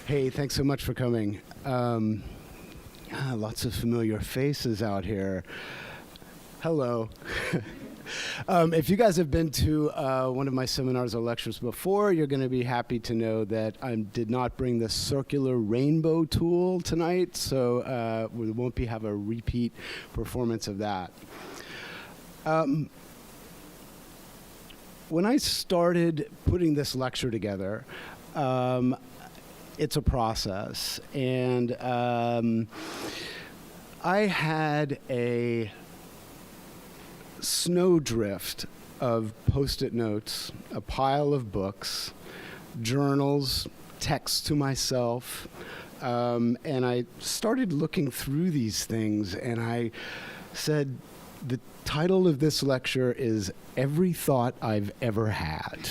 Hey, thanks so much for coming. Lots of familiar faces out here. Hello. If you guys have been to one of my seminars or lectures before, you're going to be happy to know that I did not bring the circular rainbow tool tonight, so we won't have a repeat performance of that. When I started putting this lecture together, it's a process, and I had a snowdrift of Post-it notes, a pile of books, journals, texts to myself, and I started looking through these things, and I said, the title of this lecture is Every Thought I've Ever Had.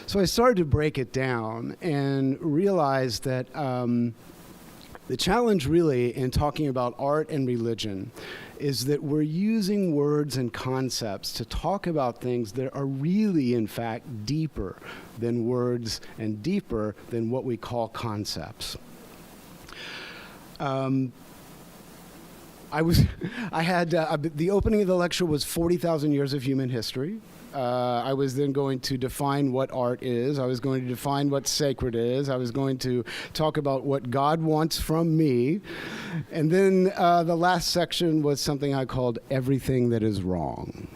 So I started to break it down and realized that the challenge really in talking about art and religion is that we're using words and concepts to talk about things that are really, in fact, deeper than words and deeper than what we call concepts. The opening of the lecture was 40,000 years of human history. I was then going to define what art is. I was going to define what sacred is. I was going to talk about what God wants from me. And then the last section was something I called Everything That Is Wrong.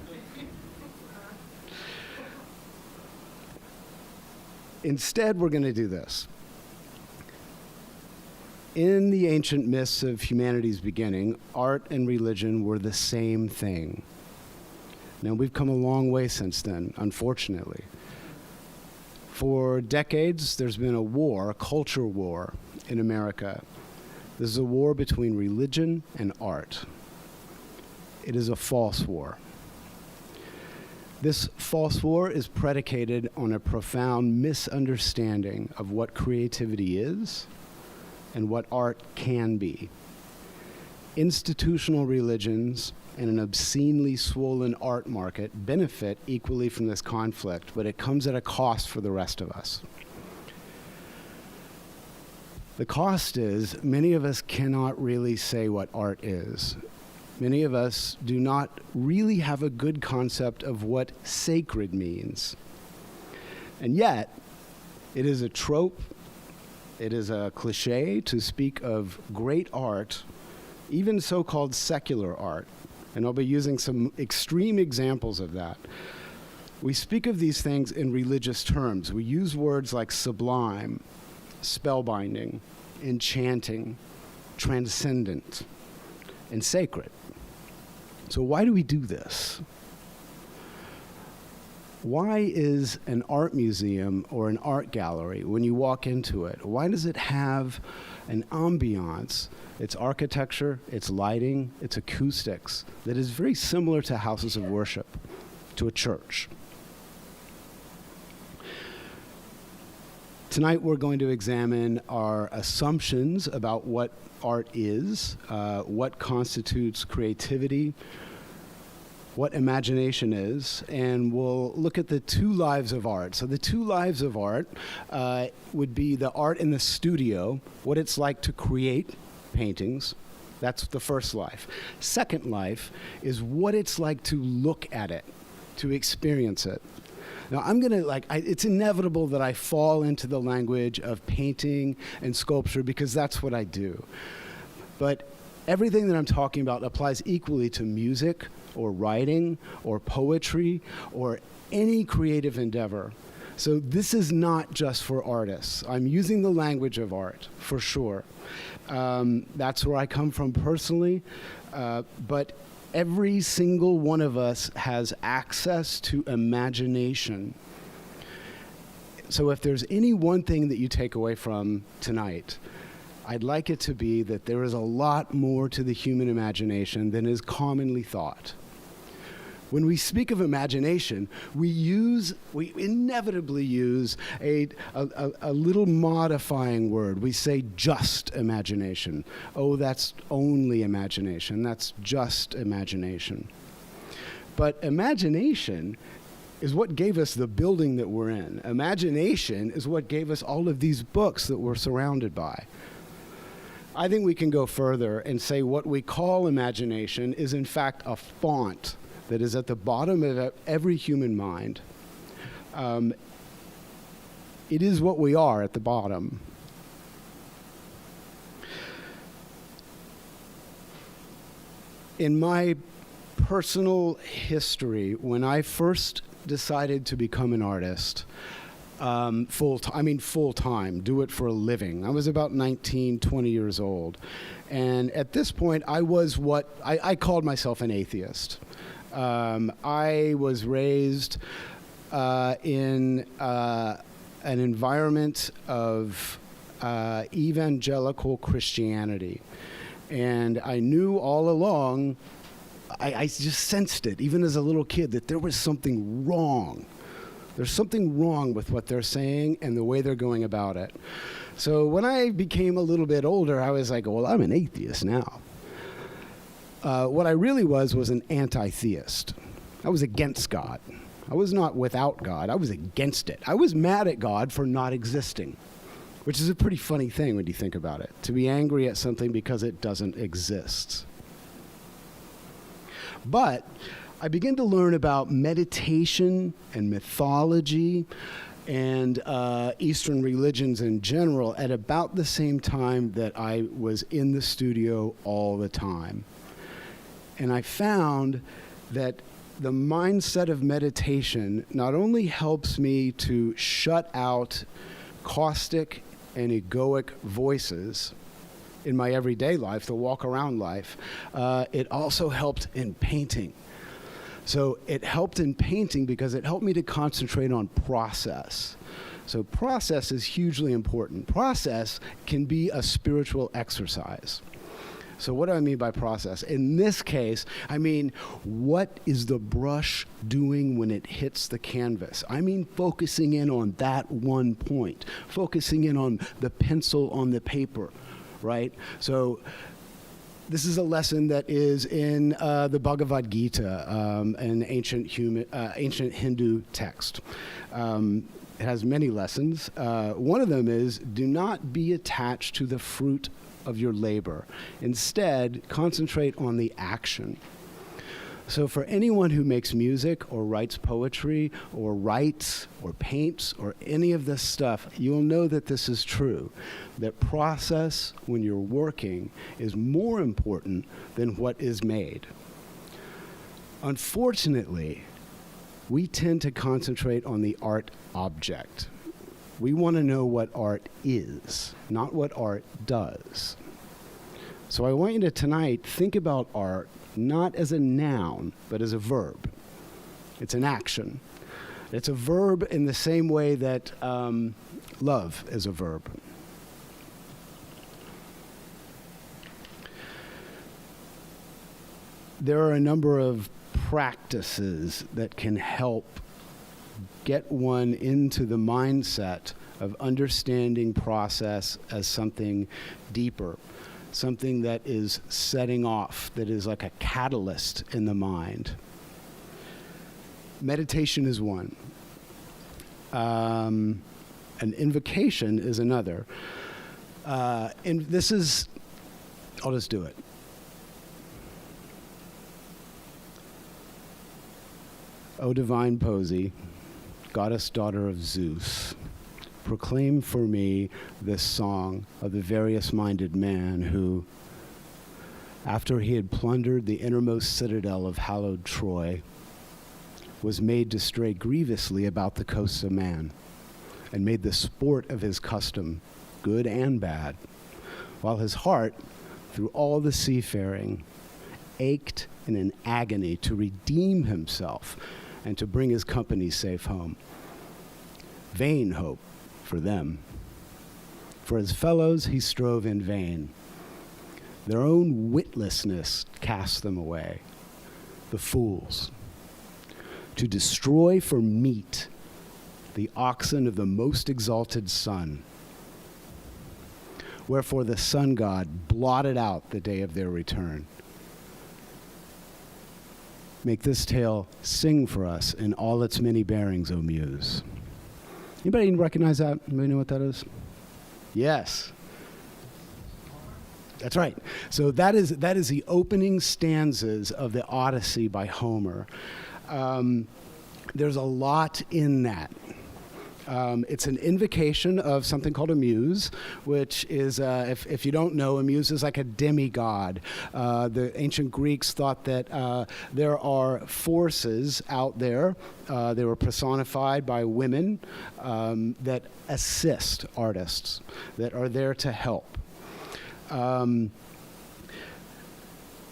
Instead, we're going to do this. In the ancient myths of humanity's beginning, art and religion were the same thing. Now, we've come a long way since then, unfortunately. For decades, there's been a war, a culture war in America. This is a war between religion and art. It is a false war. This false war is predicated on a profound misunderstanding of what creativity is and what art can be. Institutional religions and an obscenely swollen art market benefit equally from this conflict, but it comes at a cost for the rest of us. The cost is many of us cannot really say what art is. Many of us do not really have a good concept of what sacred means. And yet, it is a trope, it is a cliché to speak of great art, even so-called secular art. And I'll be using some extreme examples of that. We speak of these things in religious terms. We use words like sublime, spellbinding, enchanting, transcendent, and sacred. So why do we do this? Why is an art museum or an art gallery, when you walk into it, why does it have an ambiance, its architecture, its lighting, its acoustics, that is very similar to houses of worship, to a church? Tonight we're going to examine our assumptions about what art is, what constitutes creativity, what imagination is, and we'll look at the two lives of art. So the two lives of art would be the art in the studio, what it's like to create paintings. That's the first life. Second life is what it's like to look at it, to experience it. Now, it's inevitable that I fall into the language of painting and sculpture because that's what I do. But everything that I'm talking about applies equally to music or writing or poetry or any creative endeavor. So this is not just for artists. I'm using the language of art, for sure. That's where I come from personally, but every single one of us has access to imagination. So if there's any one thing that you take away from tonight, I'd like it to be that there is a lot more to the human imagination than is commonly thought. When we speak of imagination, we inevitably use a little modifying word. We say just imagination. Oh, that's only imagination. That's just imagination. But imagination is what gave us the building that we're in. Imagination is what gave us all of these books that we're surrounded by. I think we can go further and say what we call imagination is in fact a font that is at the bottom of every human mind. It is what we are at the bottom. In my personal history, when I first decided to become an artist, full time, do it for a living, I was about 19, 20 years old. And at this point, I was what I called myself an atheist. I was raised in an environment of evangelical Christianity. And I knew all along, I just sensed it, even as a little kid, that there was something wrong. There's something wrong with what they're saying and the way they're going about it. So when I became a little bit older, I was like, well, I'm an atheist now. What I really was an anti-theist. I was against God. I was not without God. I was against it. I was mad at God for not existing, which is a pretty funny thing when you think about it, to be angry at something because it doesn't exist. But I began to learn about meditation and mythology and Eastern religions in general at about the same time that I was in the studio all the time. And I found that the mindset of meditation not only helps me to shut out caustic and egoic voices in my everyday life, the walk around life, it also helped in painting. So it helped in painting because it helped me to concentrate on process. So process is hugely important. Process can be a spiritual exercise. So what do I mean by process? In this case, I mean, what is the brush doing when it hits the canvas? I mean, focusing in on that one point, focusing in on the pencil on the paper, right? So this is a lesson that is in the Bhagavad Gita, an ancient Hindu text. It has many lessons. One of them is, do not be attached to the fruit of your labor. Instead, concentrate on the action. So for anyone who makes music or writes poetry or writes or paints or any of this stuff, you'll know that this is true. That process, when you're working, is more important than what is made. Unfortunately, we tend to concentrate on the art object. We want to know what art is, not what art does. So I want you to tonight think about art not as a noun, but as a verb. It's an action. It's a verb in the same way that love is a verb. There are a number of practices that can help get one into the mindset of understanding process as something deeper, something that is setting off, that is like a catalyst in the mind. Meditation is one. An invocation is another. And this is, I'll just do it. O divine Posy, goddess daughter of Zeus, proclaim for me this song of the various-minded man who, after he had plundered the innermost citadel of hallowed Troy, was made to stray grievously about the coasts of man, and made the sport of his custom, good and bad, while his heart, through all the seafaring, ached in an agony to redeem himself and to bring his company safe home. Vain hope for them. For his fellows he strove in vain. Their own witlessness cast them away, the fools. To destroy for meat the oxen of the most exalted sun. Wherefore the sun god blotted out the day of their return. Make this tale sing for us in all its many bearings, O Muse. Anybody recognize that? Anybody know what that is? Yes. That's right. So that is the opening stanzas of the Odyssey by Homer. There's a lot in that. It's an invocation of something called a muse, which is, if you don't know, a muse is like a demigod. The ancient Greeks thought that there are forces out there. They were personified by women that assist artists, that are there to help. I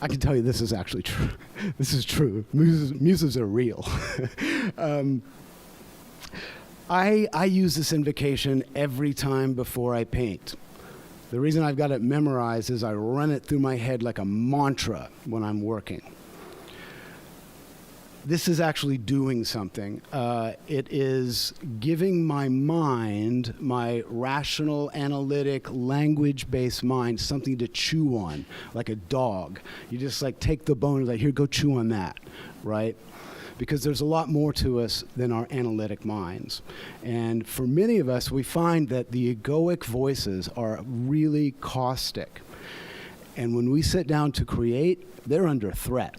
can tell you this is actually true. This is true. Muses are real. I use this invocation every time before I paint. The reason I've got it memorized is I run it through my head like a mantra when I'm working. This is actually doing something. It is giving my mind, my rational, analytic, language-based mind, something to chew on, like a dog. You just like take the bone and like, here, go chew on that, right? Because there's a lot more to us than our analytic minds. And for many of us, we find that the egoic voices are really caustic. And when we sit down to create, they're under threat.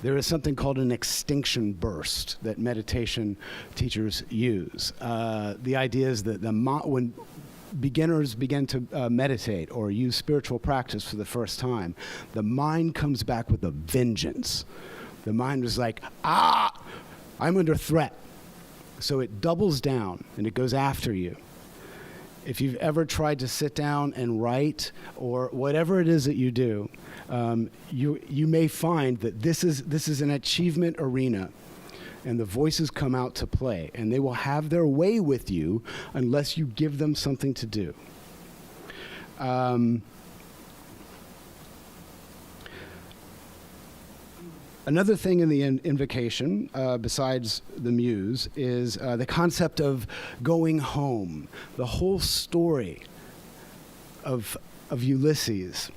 There is something called an extinction burst that meditation teachers use. The idea is that when beginners begin to meditate or use spiritual practice for the first time, the mind comes back with a vengeance. The mind is like, I'm under threat. So it doubles down and it goes after you. If you've ever tried to sit down and write or whatever it is that you do, you may find that this is an achievement arena, and the voices come out to play, and they will have their way with you unless you give them something to do. Another thing in the invocation, besides the muse, is the concept of going home. The whole story of Ulysses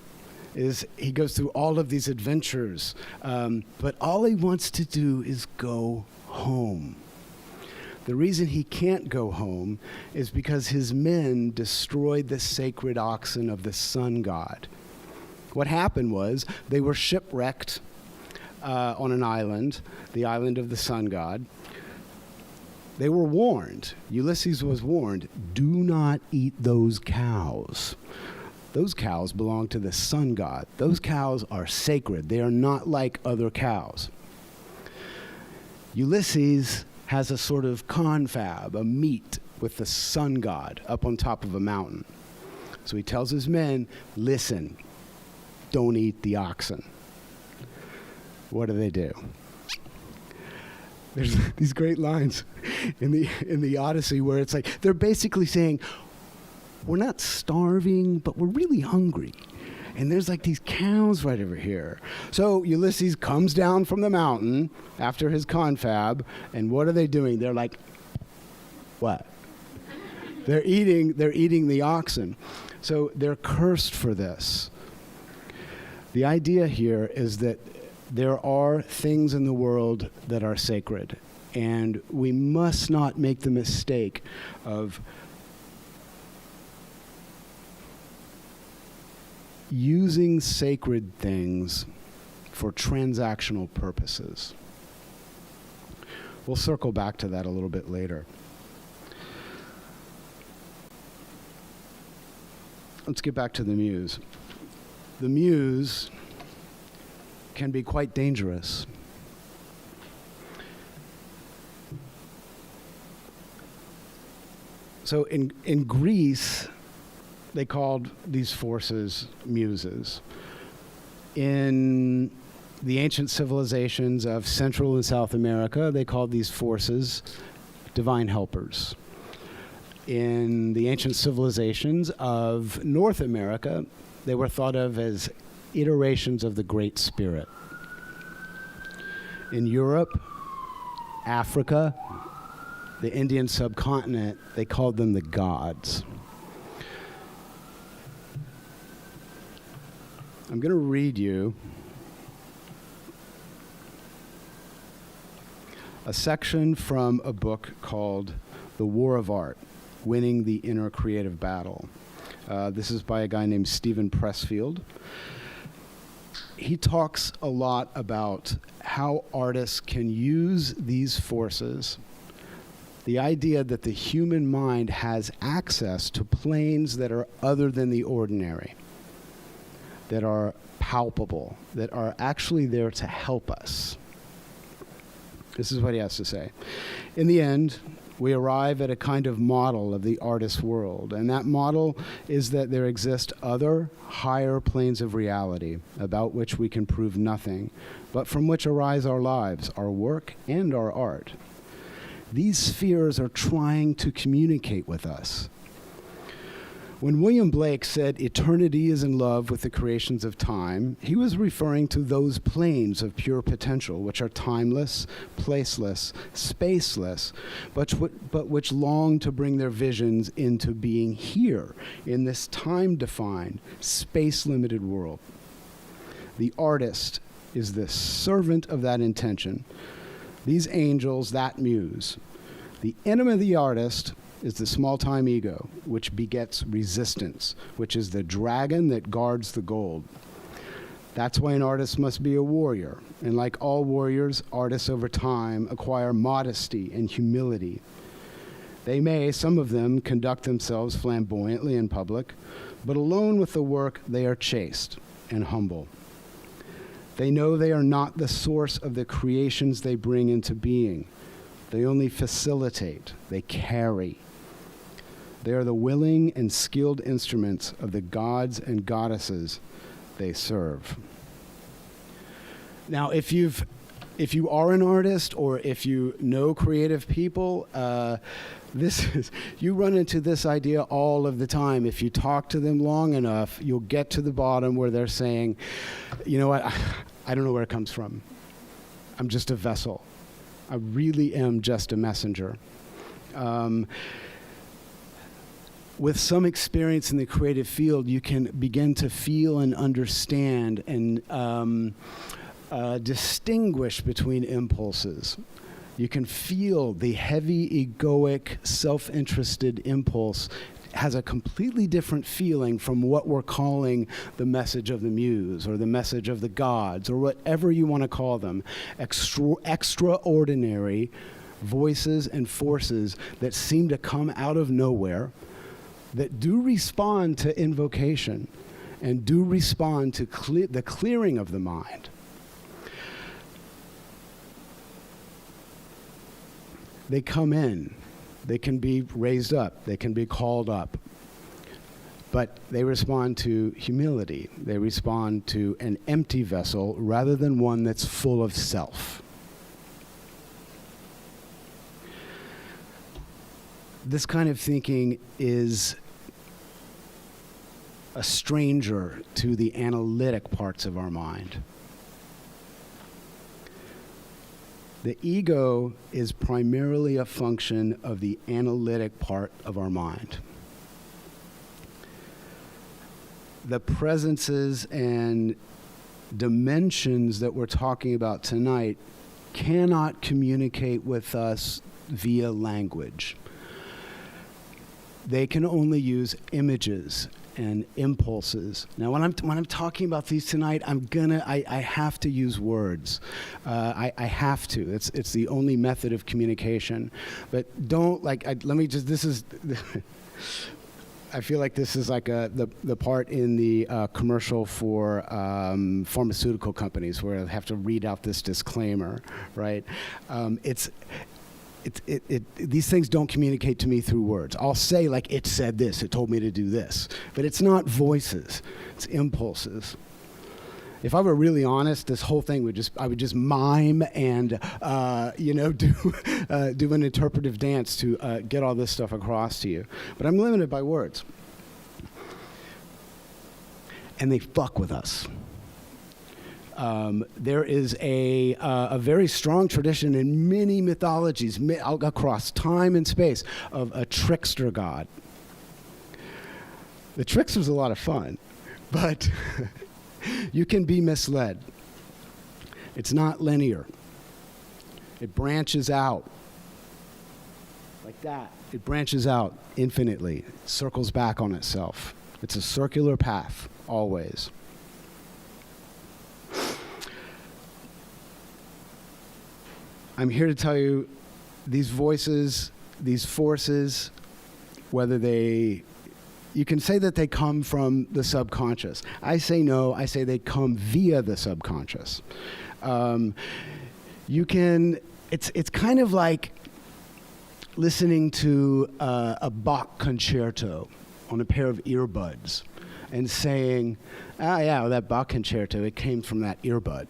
is he goes through all of these adventures, but all he wants to do is go home. The reason he can't go home is because his men destroyed the sacred oxen of the sun god. What happened was they were shipwrecked on an island, the island of the sun god. They were warned. Ulysses was warned, do not eat those cows. Those cows belong to the sun god. Those cows are sacred. They are not like other cows. Ulysses has a sort of confab, a meet with the sun god up on top of a mountain. So he tells his men, listen, don't eat the oxen. What do? There's these great lines in the Odyssey where it's like, they're basically saying, we're not starving, but we're really hungry. And there's like these cows right over here. So Ulysses comes down from the mountain after his confab, and what are they doing? They're like, what? They're eating the oxen. So they're cursed for this. The idea here is that there are things in the world that are sacred, and we must not make the mistake of using sacred things for transactional purposes. We'll circle back to that a little bit later. Let's get back to the muse. The muse can be quite dangerous. So in Greece, they called these forces muses. In the ancient civilizations of Central and South America, they called these forces divine helpers. In the ancient civilizations of North America, they were thought of as iterations of the Great Spirit. In Europe, Africa, the Indian subcontinent, they called them the gods. I'm going to read you a section from a book called The War of Art, Winning the Inner Creative Battle. This is by a guy named Stephen Pressfield. He talks a lot about how artists can use these forces, the idea that the human mind has access to planes that are other than the ordinary, that are palpable, that are actually there to help us. This is what he has to say. In the end, we arrive at a kind of model of the artist's world, and that model is that there exist other, higher planes of reality about which we can prove nothing, but from which arise our lives, our work, and our art. These spheres are trying to communicate with us. When William Blake said eternity is in love with the creations of time, he was referring to those planes of pure potential which are timeless, placeless, spaceless, but which long to bring their visions into being here in this time-defined, space-limited world. The artist is the servant of that intention. These angels, that muse. The enemy of the artist is the small-time ego, which begets resistance, which is the dragon that guards the gold. That's why an artist must be a warrior. And like all warriors, artists over time acquire modesty and humility. They may, some of them, conduct themselves flamboyantly in public, but alone with the work, they are chaste and humble. They know they are not the source of the creations they bring into being. They only facilitate, they carry. They are the willing and skilled instruments of the gods and goddesses they serve. Now, if you are an artist or if you know creative people, you run into this idea all of the time. If you talk to them long enough, you'll get to the bottom where they're saying, you know what, I don't know where it comes from. I'm just a vessel. I really am just a messenger. With some experience in the creative field, you can begin to feel and understand and distinguish between impulses. You can feel the heavy, egoic, self-interested impulse has a completely different feeling from what we're calling the message of the muse or the message of the gods or whatever you want to call them. Extraordinary voices and forces that seem to come out of nowhere, that do respond to invocation and do respond to the clearing of the mind. They come in. They can be raised up. They can be called up. But they respond to humility. They respond to an empty vessel rather than one that's full of self. This kind of thinking is a stranger to the analytic parts of our mind. The ego is primarily a function of the analytic part of our mind. The presences and dimensions that we're talking about tonight cannot communicate with us via language. They can only use images and impulses. Now, when I'm talking about these tonight, I have to use words. I have to. It's the only method of communication. But don't this is. I feel like this is like the part in the commercial for pharmaceutical companies where I have to read out this disclaimer, right? These things don't communicate to me through words. I'll say, like, it said this, it told me to do this. But it's not voices, it's impulses. If I were really honest, this whole thing I would just mime and, do an interpretive dance to get all this stuff across to you. But I'm limited by words. And they fuck with us. There is a very strong tradition in many mythologies across time and space of a trickster god. The trickster's a lot of fun, but you can be misled. It's not linear. It branches out like that. It branches out infinitely, it circles back on itself. It's a circular path, always. I'm here to tell you, these voices, these forces, whether you can say that they come from the subconscious. I say no, I say they come via the subconscious. It's kind of like listening to a Bach concerto on a pair of earbuds and saying, yeah, well, that Bach concerto, it came from that earbud.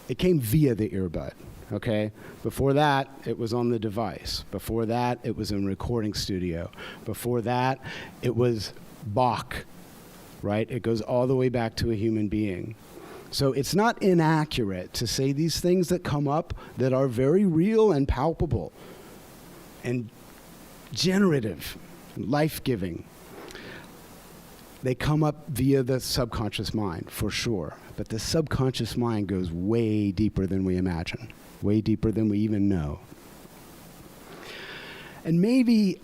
It came via the earbud. Okay? Before that, it was on the device. Before that, it was in a recording studio. Before that, it was Bach, right? It goes all the way back to a human being. So it's not inaccurate to say these things that come up that are very real and palpable and generative, life-giving. They come up via the subconscious mind, for sure. But the subconscious mind goes way deeper than we imagine. Way deeper than we even know. And maybe,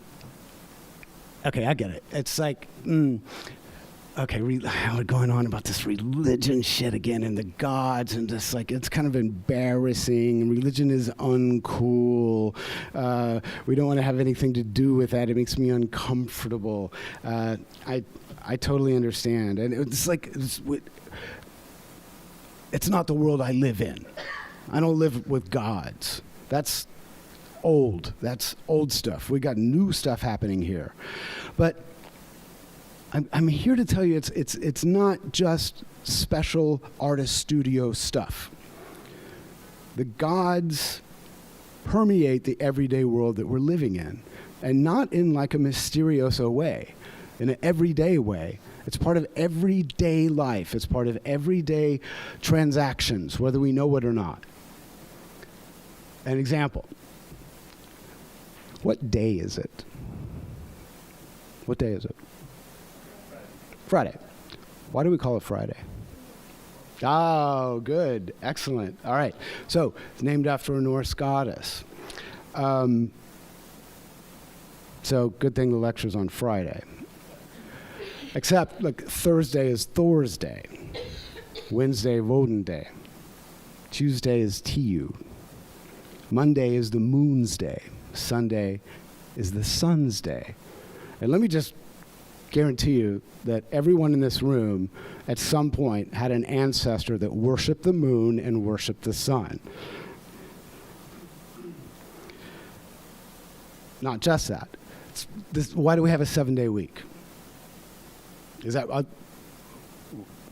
okay, I get it. It's like, okay, we're going on about this religion shit again and the gods and just like, it's kind of embarrassing. Religion is uncool. We don't want to have anything to do with that. It makes me uncomfortable. I totally understand. And it's like, it's not the world I live in. I don't live with gods. That's old. That's old stuff. We got new stuff happening here. But I'm here to tell you it's not just special artist studio stuff. The gods permeate the everyday world that we're living in, and not in like a mysterioso way, in an everyday way. It's part of everyday life. It's part of everyday transactions, whether we know it or not. An example. What day is it? What day is it? Friday. Why do we call it Friday? Oh, good. Excellent. All right. So, it's named after a Norse goddess. So, good thing the lecture's on Friday. Except, like, Thursday is Thor's Day. Wednesday, Woden Day. Tuesday is Tiu. Monday is the Moon's Day. Sunday is the Sun's Day. And let me just guarantee you that everyone in this room at some point had an ancestor that worshiped the moon and worshiped the sun. Not just that. Why do we have a 7-day week? Is that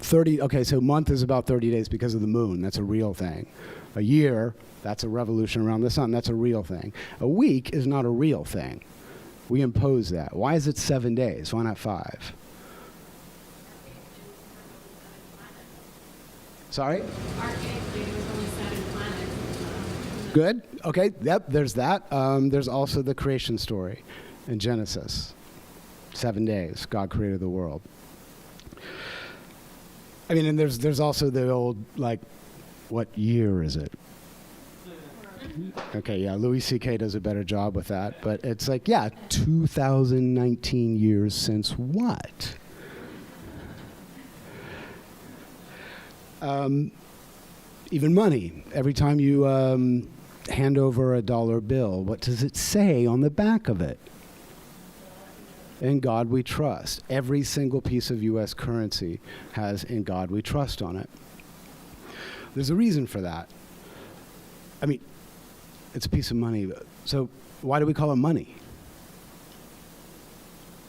30? Okay, so a month is about 30 days because of the moon. That's a real thing. A year, that's a revolution around the sun. That's a real thing. A week is not a real thing. We impose that. Why is it 7 days? Why not 5? Sorry? Good. Okay. Yep. There's that. There's also the creation story in Genesis. 7 days, God created the world. I mean, and there's also the old, like, what year is it? Okay, yeah, Louis C.K. does a better job with that, but it's like, yeah, 2019 years since what? Even money. Every time you hand over a dollar bill, what does it say on the back of it? In God we trust. Every single piece of U.S. currency has in God we trust on it. There's a reason for that. I mean, it's a piece of money. So why do we call it money?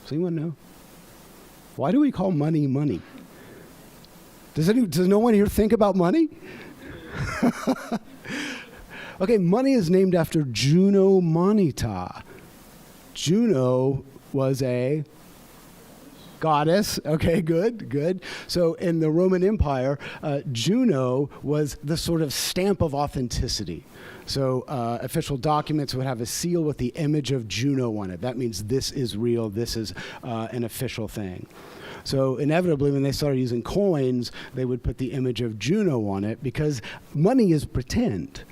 Does anyone know? Why do we call money money? Does no one here think about money? Okay, money is named after Juno Moneta. Juno was a goddess. Okay, good. So in the Roman Empire, Juno was the sort of stamp of authenticity. So official documents would have a seal with the image of Juno on it. That means this is real, this is an official thing. So inevitably, when they started using coins, they would put the image of Juno on it because money is pretend.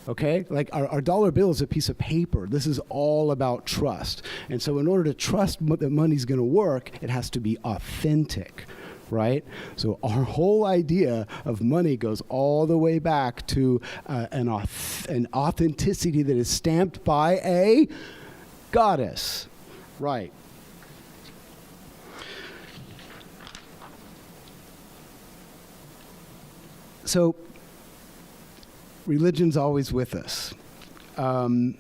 Okay? Like our dollar bill is a piece of paper. This is all about trust. And so in order to trust that money's going to work, it has to be authentic, right? So our whole idea of money goes all the way back to an authenticity that is stamped by a goddess, right? So religion's always with us. In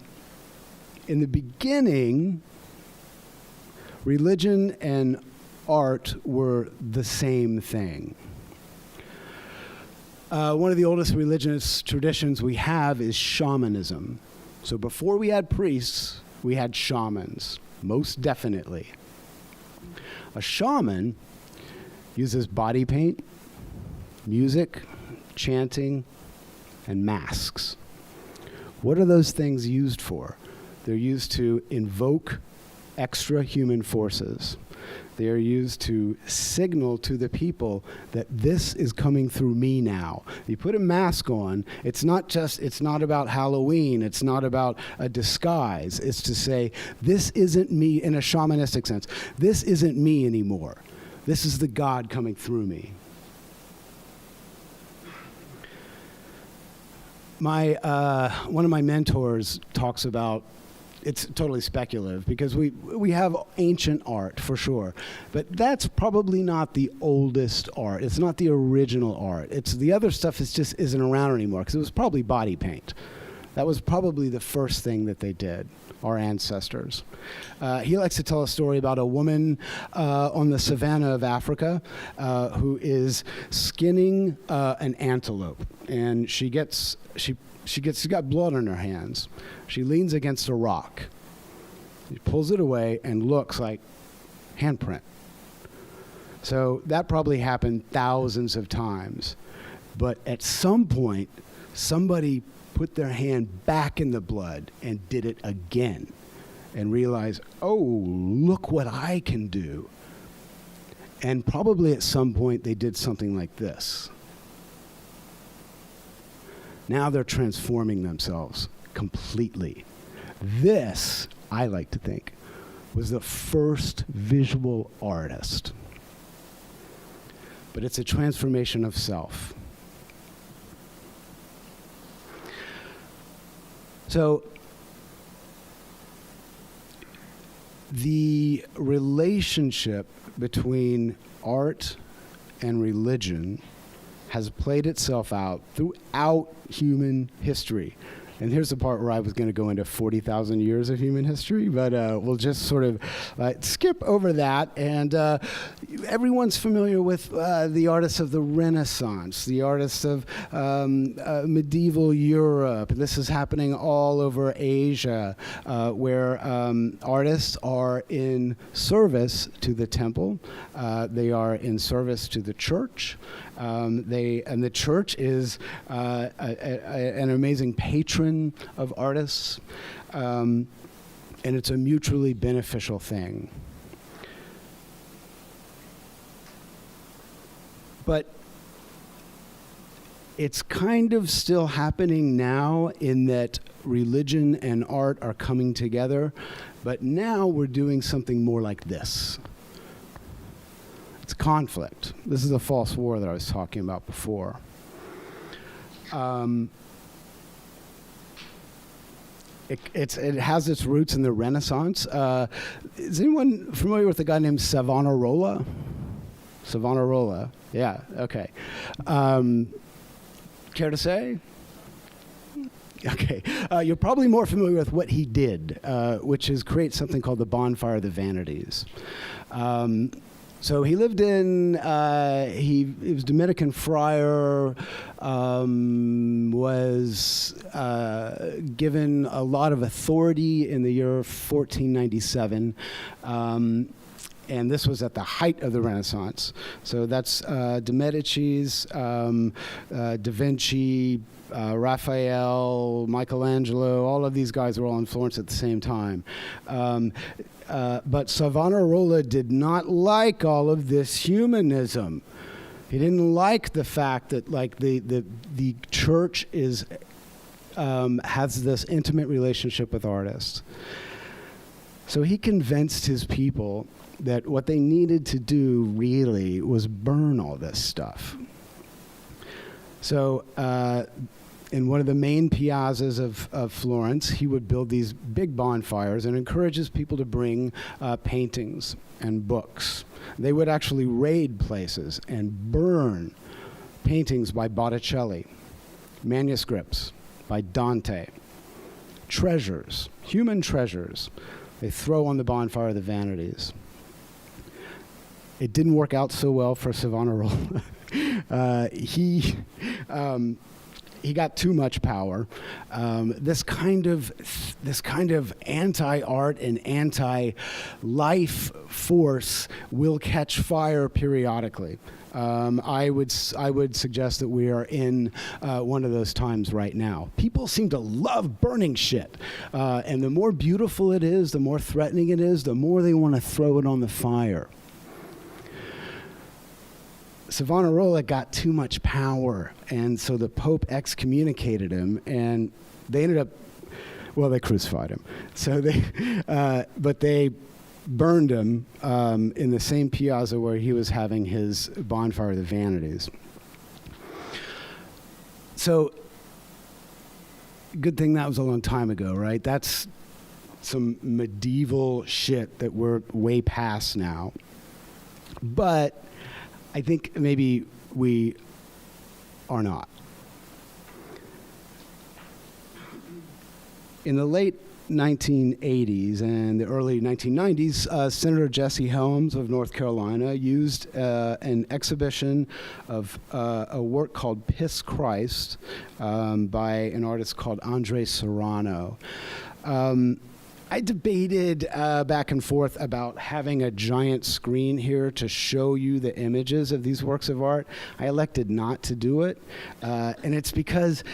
the beginning, religion and art were the same thing. One of the oldest religious traditions we have is shamanism. So before we had priests, we had shamans, most definitely. A shaman uses body paint, music, chanting, and masks. What are those things used for? They're used to invoke extra human forces. They are used to signal to the people that this is coming through me now. You put a mask on, it's not about Halloween, it's not about a disguise. It's to say, this isn't me in a shamanistic sense. This isn't me anymore. This is the God coming through me. One of my mentors talks about, it's totally speculative because we have ancient art for sure, but that's probably not the oldest art. It's not the original art. It's the other stuff is just isn't around anymore because it was probably body paint. That was probably the first thing that they did, our ancestors. He likes to tell a story about a woman on the savannah of Africa who is skinning an antelope, and she got blood on her hands. She leans against a rock. She pulls it away and looks like handprint. So that probably happened thousands of times. But at some point, somebody put their hand back in the blood and did it again and realized, oh, look what I can do. And probably at some point they did something like this. Now they're transforming themselves completely. This, I like to think, was the first visual artist. But it's a transformation of self. So the relationship between art and religion has played itself out throughout human history. And here's the part where I was going to go into 40,000 years of human history, but we'll just sort of skip over that. And everyone's familiar with the artists of the Renaissance, the artists of medieval Europe. This is happening all over Asia, where artists are in service to the temple. They are in service to the church. And the church is an amazing patron of artists, and it's a mutually beneficial thing. But it's kind of still happening now in that religion and art are coming together, but now we're doing something more like this. It's conflict. This is a false war that I was talking about before. It has its roots in the Renaissance. Is anyone familiar with a guy named Savonarola? Savonarola, yeah, okay. Care to say? Okay, you're probably more familiar with what he did, which is create something called the Bonfire, the Vanities. So he lived in, he was Dominican friar, was given a lot of authority in the year 1497. And this was at the height of the Renaissance. So that's de Medicis, Da Vinci, Raphael, Michelangelo, all of these guys were all in Florence at the same time. But Savonarola did not like all of this humanism. He didn't like the fact that, like, the church is has this intimate relationship with artists. So he convinced his people that what they needed to do really was burn all this stuff. So in one of the main piazzas of Florence, he would build these big bonfires and encourages people to bring paintings and books. They would actually raid places and burn paintings by Botticelli, manuscripts by Dante, treasures, human treasures, they throw on the bonfire of the Vanities. It didn't work out so well for Savonarola. He got too much power. This kind of anti-art and anti-life force will catch fire periodically. I would suggest that we are in one of those times right now. People seem to love burning shit, and the more beautiful it is, the more threatening it is, the more they want to throw it on the fire. Savonarola got too much power, and so the Pope excommunicated him, and they ended up, well, they crucified him. So but they burned him in the same piazza where he was having his bonfire of the Vanities. So, good thing that was a long time ago, right? That's some medieval shit that we're way past now. But I think maybe we are not. In the late 1980s and the early 1990s, Senator Jesse Helms of North Carolina used an exhibition of a work called Piss Christ by an artist called Andre Serrano. I debated back and forth about having a giant screen here to show you the images of these works of art. I elected not to do it, and it's because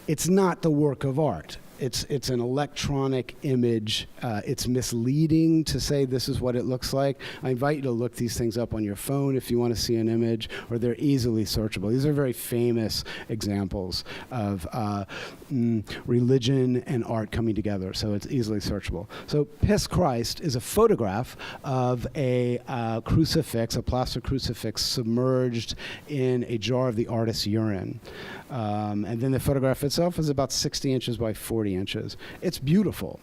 it's not the work of art. It's an electronic image. It's misleading to say this is what it looks like. I invite you to look these things up on your phone if you want to see an image, or they're easily searchable. These are very famous examples of religion and art coming together, so it's easily searchable. So Piss Christ is a photograph of a crucifix, a plaster crucifix submerged in a jar of the artist's urine. And then the photograph itself is about 60 inches by 40 inches. It's beautiful.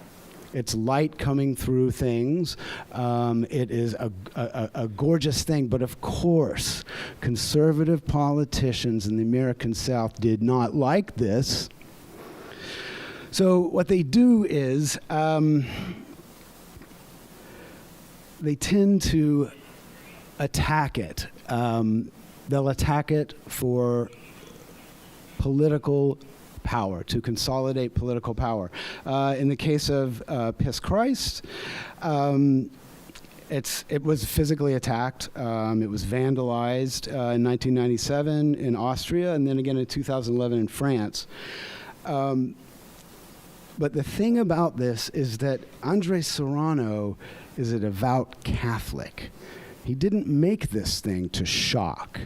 It's light coming through things. It is a gorgeous thing. But of course, conservative politicians in the American South did not like this. So what they do is they tend to attack it. They'll attack it for political power, to consolidate political power. In the case of Piss Christ, it was physically attacked. It was vandalized in 1997 in Austria, and then again in 2011 in France. But the thing about this is that Andre Serrano is a devout Catholic. He didn't make this thing to shock.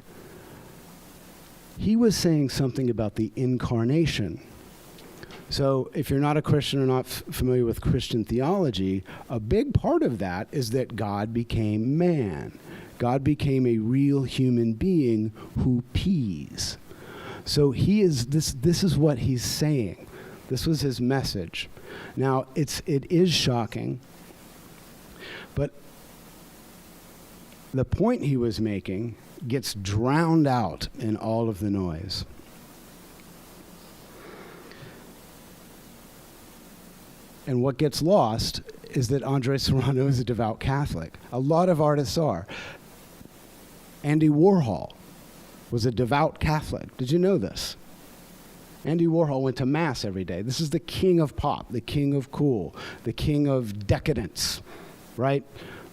He was saying something about the incarnation. So if you're not a Christian or not familiar with Christian theology, a big part of that is that God became man. God became a real human being who pees. So this is what he's saying. This was his message. Now, it is shocking, but the point he was making gets drowned out in all of the noise. And what gets lost is that Andre Serrano is a devout Catholic. A lot of artists are. Andy Warhol was a devout Catholic. Did you know this? Andy Warhol went to Mass every day. This is the king of pop, the king of cool, the king of decadence, right?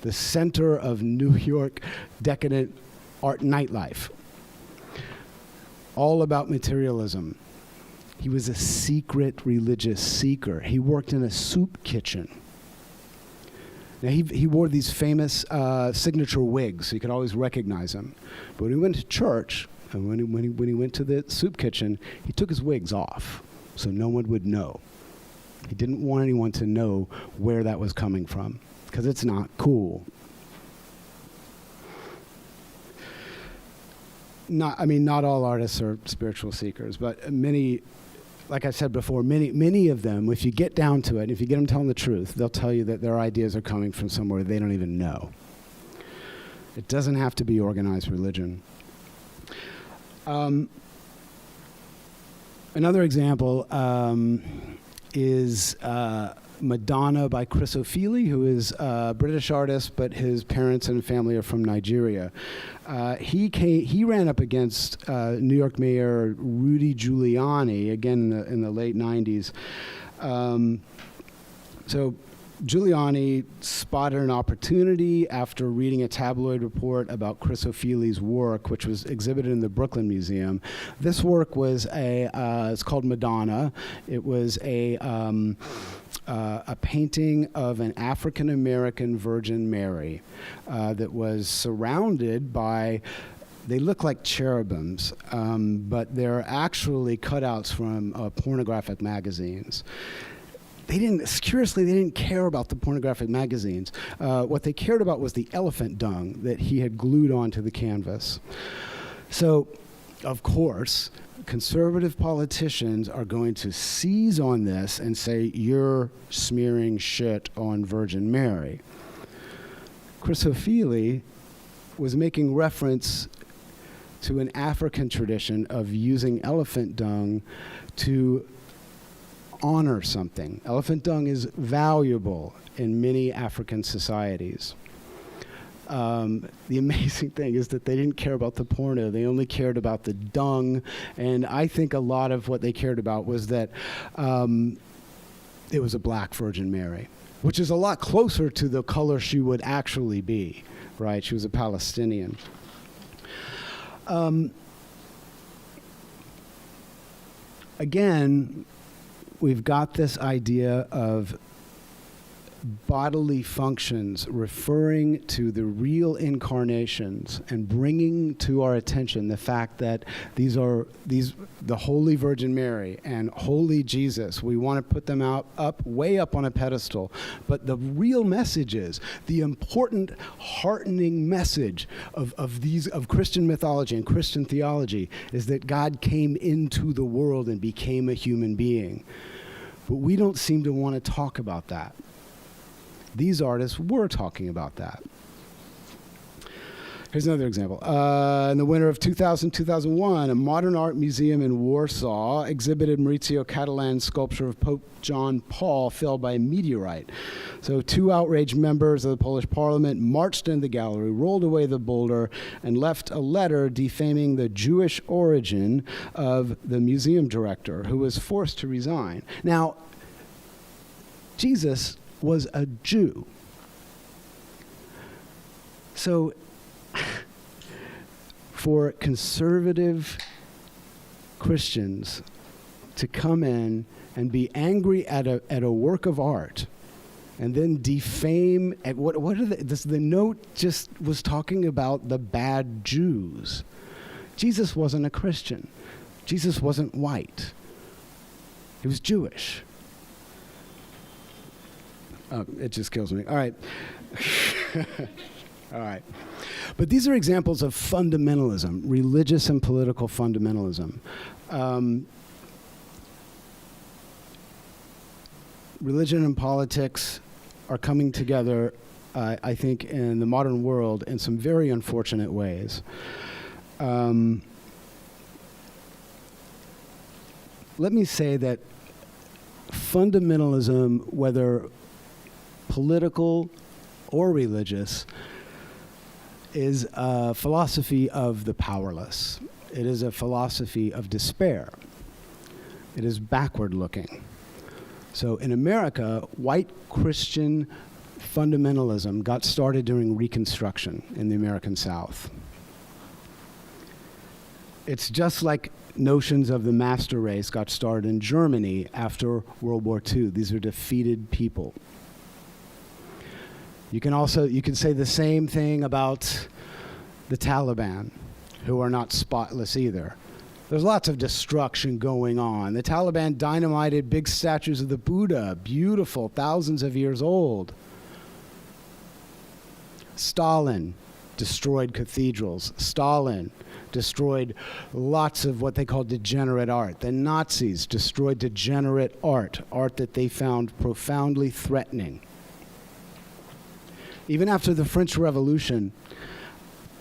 The center of New York decadent art nightlife. All about materialism. He was a secret religious seeker. He worked in a soup kitchen. Now, he wore these famous signature wigs, so you could always recognize him. But when he went to church, and when he went to the soup kitchen, he took his wigs off. so no one would know. He didn't want anyone to know where that was coming from, because it's not cool. Not all artists are spiritual seekers, but many, like I said before, many of them, if you get down to it, if you get them telling the truth, they'll tell you that their ideas are coming from somewhere they don't even know. It doesn't have to be organized religion. Another example is Madonna by Chris Ofili, who is a British artist, but his parents and family are from Nigeria. He ran up against New York Mayor Rudy Giuliani, again in the late 90s. So Giuliani spotted an opportunity after reading a tabloid report about Chris Ofili's work, which was exhibited in the Brooklyn Museum. This work was it's called Madonna. It was a painting of an African-American Virgin Mary that was surrounded by, they look like cherubims, but they're actually cutouts from pornographic magazines. Curiously, they didn't care about the pornographic magazines. What they cared about was the elephant dung that he had glued onto the canvas. So, of course, conservative politicians are going to seize on this and say, you're smearing shit on Virgin Mary. Chris Ofili was making reference to an African tradition of using elephant dung to honor something. Elephant dung is valuable in many African societies. The amazing thing is that they didn't care about the porno. They only cared about the dung. And I think a lot of what they cared about was that it was a black Virgin Mary, which is a lot closer to the color she would actually be, right? She was a Palestinian. Again, we've got this idea of bodily functions referring to the real incarnations and bringing to our attention the fact that the Holy Virgin Mary and Holy Jesus, we want to put them way up on a pedestal. But the real message is, the important heartening message of Christian mythology and Christian theology is that God came into the world and became a human being. But we don't seem to want to talk about that. These artists were talking about that. Here's another example. In the winter of 2000-2001, a modern art museum in Warsaw exhibited Maurizio Catalan's sculpture of Pope John Paul felled by a meteorite. So 2 outraged members of the Polish parliament marched into the gallery, rolled away the boulder, and left a letter defaming the Jewish origin of the museum director, who was forced to resign. Now, Jesus was a Jew. So, for conservative Christians to come in and be angry at a work of art and then defame the note just was talking about the bad Jews. Jesus wasn't a Christian. Jesus wasn't white. He was Jewish. Oh, it just kills me. All right. All right. But these are examples of fundamentalism, religious and political fundamentalism. Religion and politics are coming together, I think, in the modern world in some very unfortunate ways. Let me say that fundamentalism, whether political or religious, is a philosophy of the powerless. It is a philosophy of despair. It is backward looking. So in America, white Christian fundamentalism got started during Reconstruction in the American South. It's just like notions of the master race got started in Germany after World War II. These are defeated people. You can say the same thing about the Taliban, who are not spotless either. There's lots of destruction going on. The Taliban dynamited big statues of the Buddha, beautiful, thousands of years old. Stalin destroyed cathedrals. Stalin destroyed lots of what they call degenerate art. The Nazis destroyed degenerate art, art that they found profoundly threatening. Even after the French Revolution,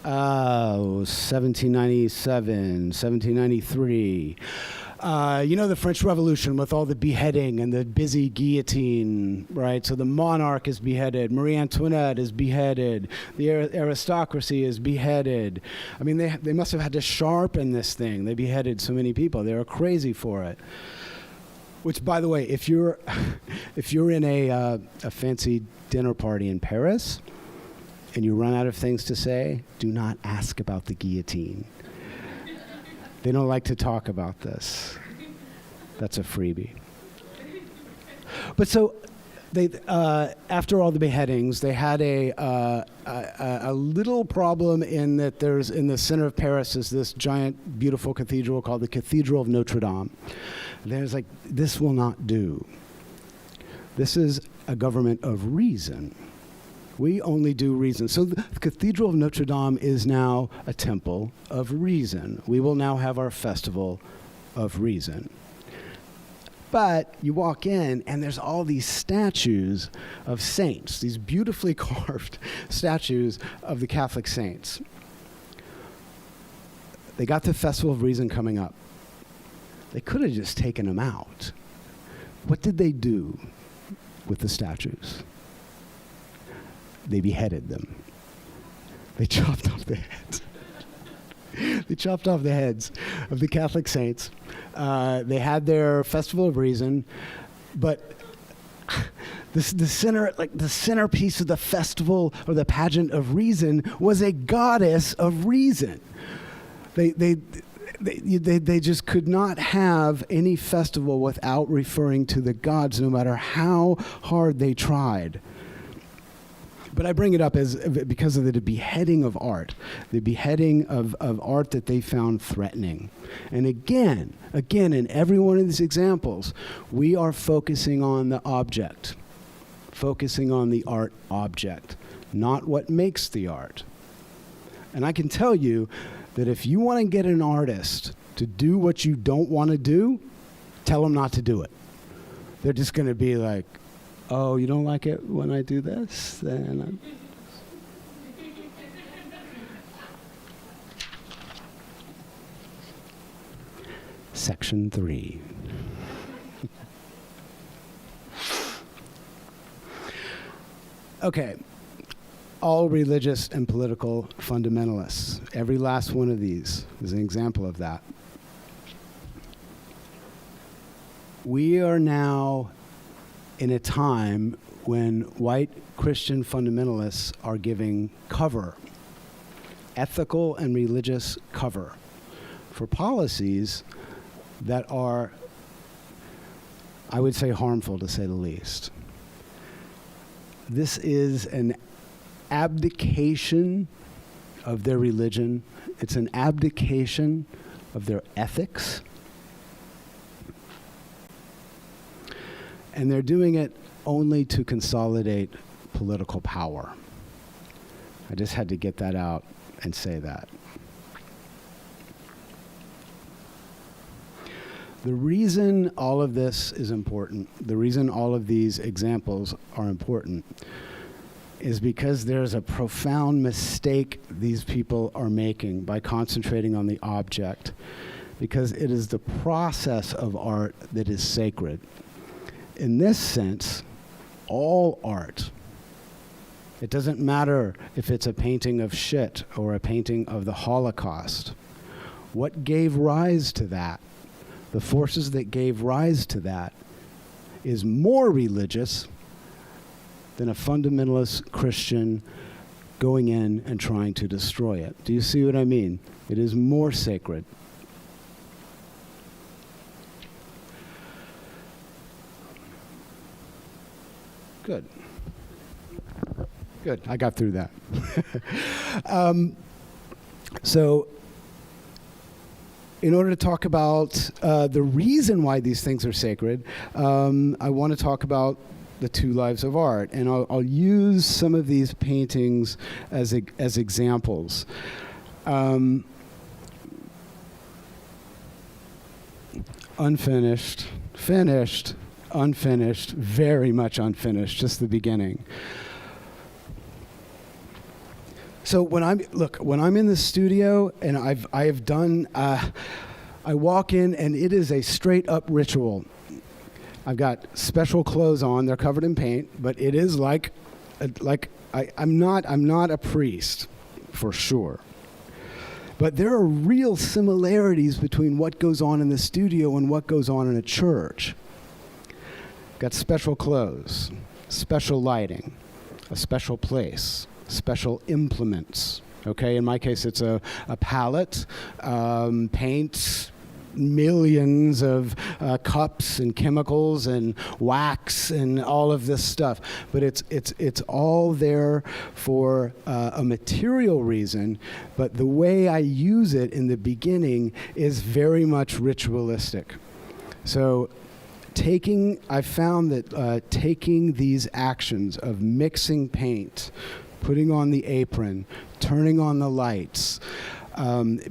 1797, 1793. The French Revolution with all the beheading and the busy guillotine, right? So the monarch is beheaded, Marie Antoinette is beheaded, the aristocracy is beheaded. I mean, they must have had to sharpen this thing. They beheaded so many people. They were crazy for it. Which, by the way, if you're in a fancy dinner party in Paris and you run out of things to say, do not ask about the guillotine. They don't like to talk about this. That's a freebie. But so, they after all the beheadings, they had a little problem in that there's in the center of Paris is this giant, beautiful cathedral called the Cathedral of Notre Dom. There's like, this will not do. This is a government of reason. We only do reason. So the Cathedral of Notre Dame is now a temple of reason. We will now have our festival of reason. But you walk in, and there's all these statues of saints, these beautifully carved statues of the Catholic saints. They got the Festival of Reason coming up. They could have just taken them out. What did they do with the statues? They beheaded them. They chopped off their heads. They chopped off the heads of the Catholic saints. They had their Festival of Reason, but the centerpiece of the festival or the pageant of reason was a goddess of reason. They just could not have any festival without referring to the gods, no matter how hard they tried. But I bring it up because of the beheading of art, the beheading of art that they found threatening. And again, in every one of these examples, we are focusing on the object, focusing on the art object, not what makes the art. And I can tell you that if you want to get an artist to do what you don't want to do, tell them not to do it. They're just going to be like, oh, you don't like it when I do this? Then Section 3. Okay. All religious and political fundamentalists. Every last one of these is an example of that. We are now in a time when white Christian fundamentalists are giving cover, ethical and religious cover, for policies that are, I would say, harmful, to say the least. This is an abdication of their religion. It's an abdication of their ethics. And they're doing it only to consolidate political power. I just had to get that out and say that. The reason all of this is important, the reason all of these examples are important, is because there's a profound mistake these people are making by concentrating on the object, because it is the process of art that is sacred. In this sense, all art, it doesn't matter if it's a painting of shit or a painting of the Holocaust. What gave rise to that, the forces that gave rise to that, is more religious than a fundamentalist Christian going in and trying to destroy it. Do you see what I mean? It is more sacred. Good. Good. I got through that. So in order to talk about the reason why these things are sacred, I want to talk about the two lives of art, and I'll use some of these paintings as examples. Unfinished, finished, unfinished, very much unfinished, just the beginning. So when I'm in the studio and I have done, I walk in and it is a straight up ritual. I've got special clothes on; they're covered in paint, but it is I'm not a priest, for sure. But there are real similarities between what goes on in the studio and what goes on in a church. Got special clothes, special lighting, a special place, special implements. Okay, in my case, it's a palette, paints, millions of cups and chemicals and wax and all of this stuff. But it's all there for a material reason, but the way I use it in the beginning is very much ritualistic. So I found that taking these actions of mixing paint, putting on the apron, turning on the lights,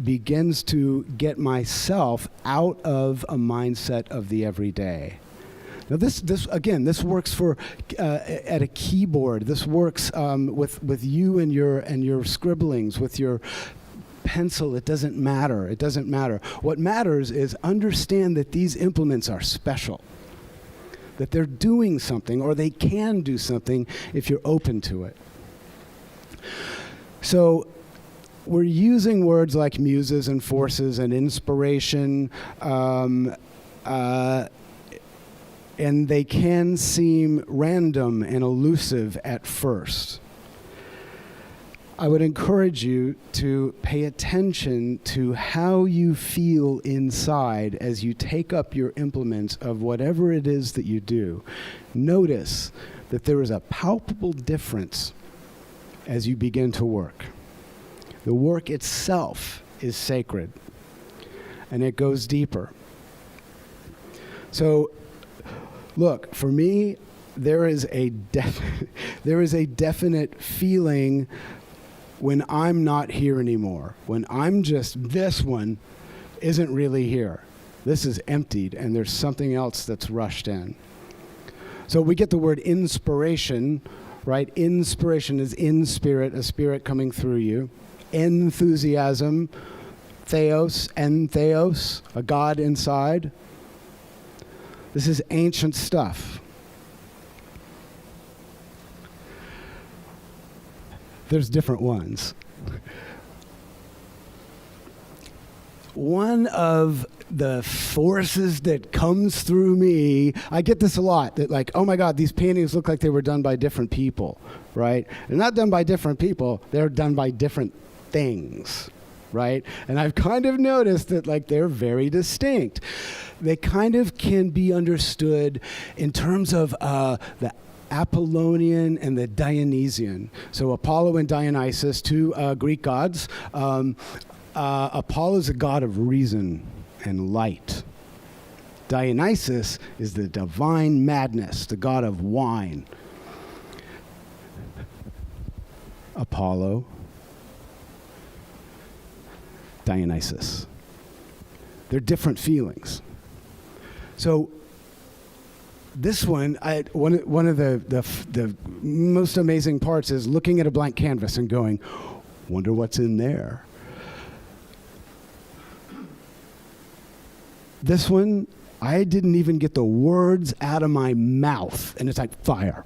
begins to get myself out of a mindset of the everyday. Now this works for at a keyboard. This works with you and your scribblings, with your pencil. It doesn't matter. It doesn't matter. What matters is understand that these implements are special, that they're doing something, or they can do something if you're open to it. So we're using words like muses and forces and inspiration, and they can seem random and elusive at first. I would encourage you to pay attention to how you feel inside as you take up your implements of whatever it is that you do. Notice that there is a palpable difference as you begin to work. The work itself is sacred, and it goes deeper. So, look, for me, there is a definite feeling when I'm not here anymore, when I'm just, this one isn't really here. This is emptied, and there's something else that's rushed in. So we get the word inspiration, right? Inspiration is in spirit, a spirit coming through you. Enthusiasm, theos, entheos, a God inside. This is ancient stuff. There's different ones. One of the forces that comes through me, I get this a lot, that like, oh my God, these paintings look like they were done by different people, right? They're not done by different people, they're done by different things, right? And I've kind of noticed that like they're very distinct. They kind of can be understood in terms of the Apollonian and the Dionysian. So Apollo and Dionysus, two Greek gods. Apollo is a god of reason and light. Dionysus is the divine madness, the god of wine. Apollo, Dionysus. They're different feelings. So this one, one of the most amazing parts is looking at a blank canvas and going, wonder what's in there. This one, I didn't even get the words out of my mouth, and it's like fire.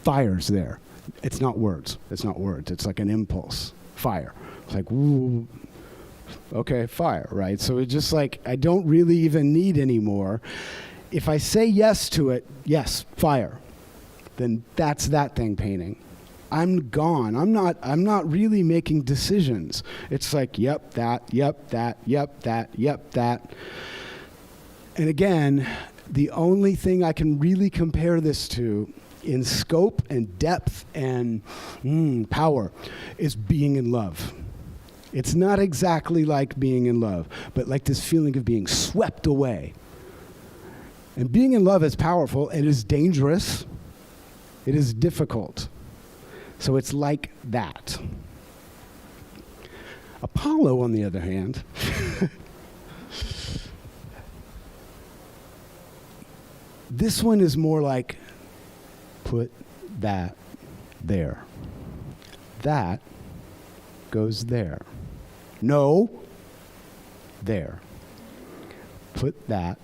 Fire's there. It's not words. It's not words. It's like an impulse. Fire. It's like, woo. Okay, fire, right? So it's just like, I don't really even need any more. If I say yes to it, yes, fire, then that's that thing painting. I'm gone. I'm not really making decisions. It's like, yep, that, yep, that, yep, that, yep, that. And again, the only thing I can really compare this to in scope and depth and power is being in love. It's not exactly like being in love, but like this feeling of being swept away. And being in love is powerful. It is dangerous. It is difficult. So it's like that. Apollo, on the other hand, this one is more like, put that there. That goes there. No, there. Put that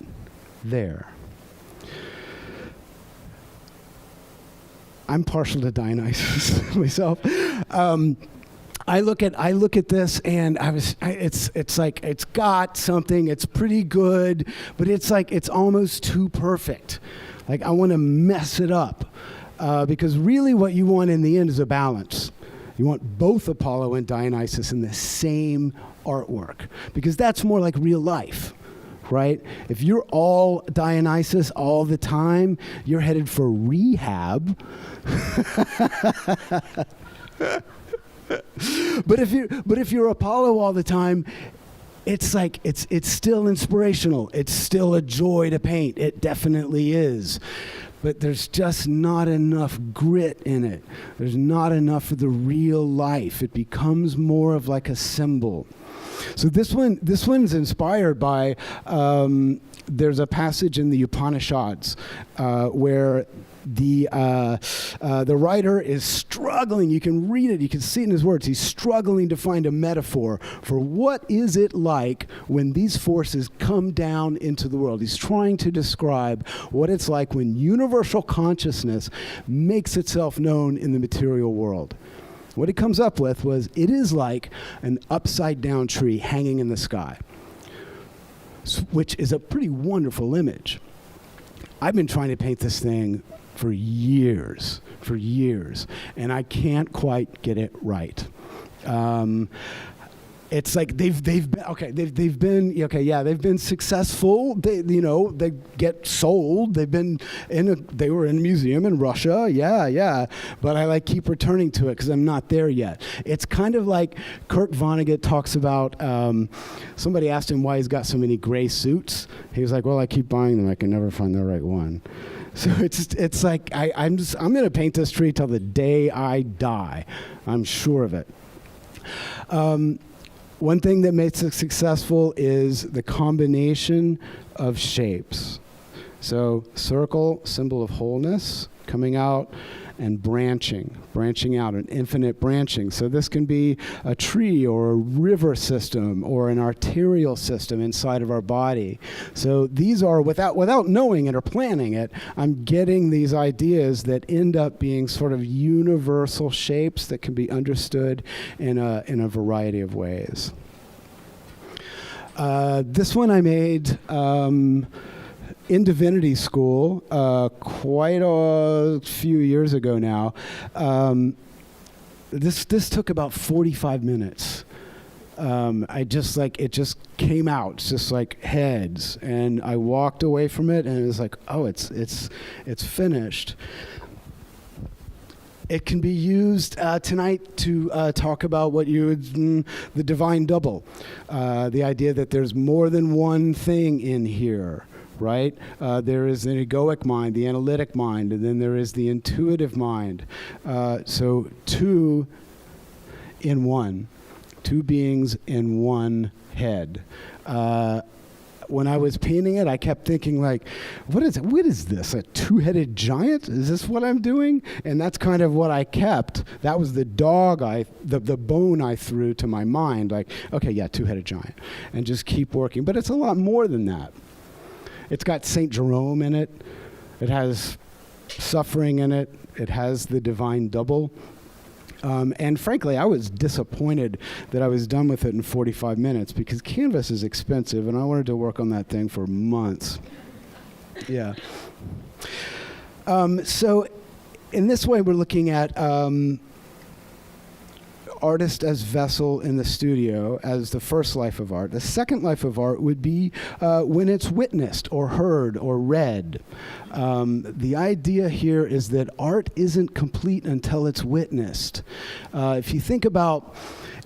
there. I'm partial to Dionysus myself. I look at this, and it's like it's got something. It's pretty good, but it's like it's almost too perfect. Like I want to mess it up, because really what you want in the end is a balance. You want both Apollo and Dionysus in the same artwork, because that's more like real life, right? If you're all Dionysus all the time, you're headed for rehab. But if you're Apollo all the time, it's like it's still inspirational. It's still a joy to paint. It definitely is. But there's just not enough grit in it. There's not enough of the real life. It becomes more of like a symbol. So this one's inspired by, there's a passage in the Upanishads where the writer is struggling. You can read it. You can see it in his words. He's struggling to find a metaphor for what is it like when these forces come down into the world. He's trying to describe what it's like when universal consciousness makes itself known in the material world. What he comes up with was, it is like an upside-down tree hanging in the sky, which is a pretty wonderful image. I've been trying to paint this thing for years, and I can't quite get it right. It's like they've been successful. They get sold. They were in a museum in Russia. Yeah. But I keep returning to it because I'm not there yet. It's kind of like Kurt Vonnegut talks about. Somebody asked him why he's got so many gray suits. He was like, "Well, I keep buying them. I can never find the right one." So it's like I'm going to paint this tree till the day I die. I'm sure of it. One thing that makes it successful is the combination of shapes. So circle, symbol of wholeness, coming out, and branching out, an infinite branching. So this can be a tree or a river system or an arterial system inside of our body. So these are, without knowing it or planning it, I'm getting these ideas that end up being sort of universal shapes that can be understood in a variety of ways. This one I made in divinity school quite a few years ago now. This took about 45 minutes. It just came out. It's just like heads, and I walked away from it, and it was like, oh, it's finished. It can be used tonight to talk about the divine double, the idea that there's more than one thing in here. Right? There is an egoic mind, the analytic mind, and then there is the intuitive mind. So two in one, two beings in one head. When I was painting it, I kept thinking what is this, a two-headed giant? Is this what I'm doing? And that's kind of what I kept. That was the the bone I threw to my mind, okay, yeah, two-headed giant. And just keep working. But it's a lot more than that. It's got St. Jerome in it. It has suffering in it. It has the divine double. And frankly, I was disappointed that I was done with it in 45 minutes because canvas is expensive, and I wanted to work on that thing for months. Yeah. So in this way, we're looking at artist as vessel in the studio as the first life of art. The second life of art would be when it's witnessed or heard or read. The idea here is that art isn't complete until it's witnessed. If you think about,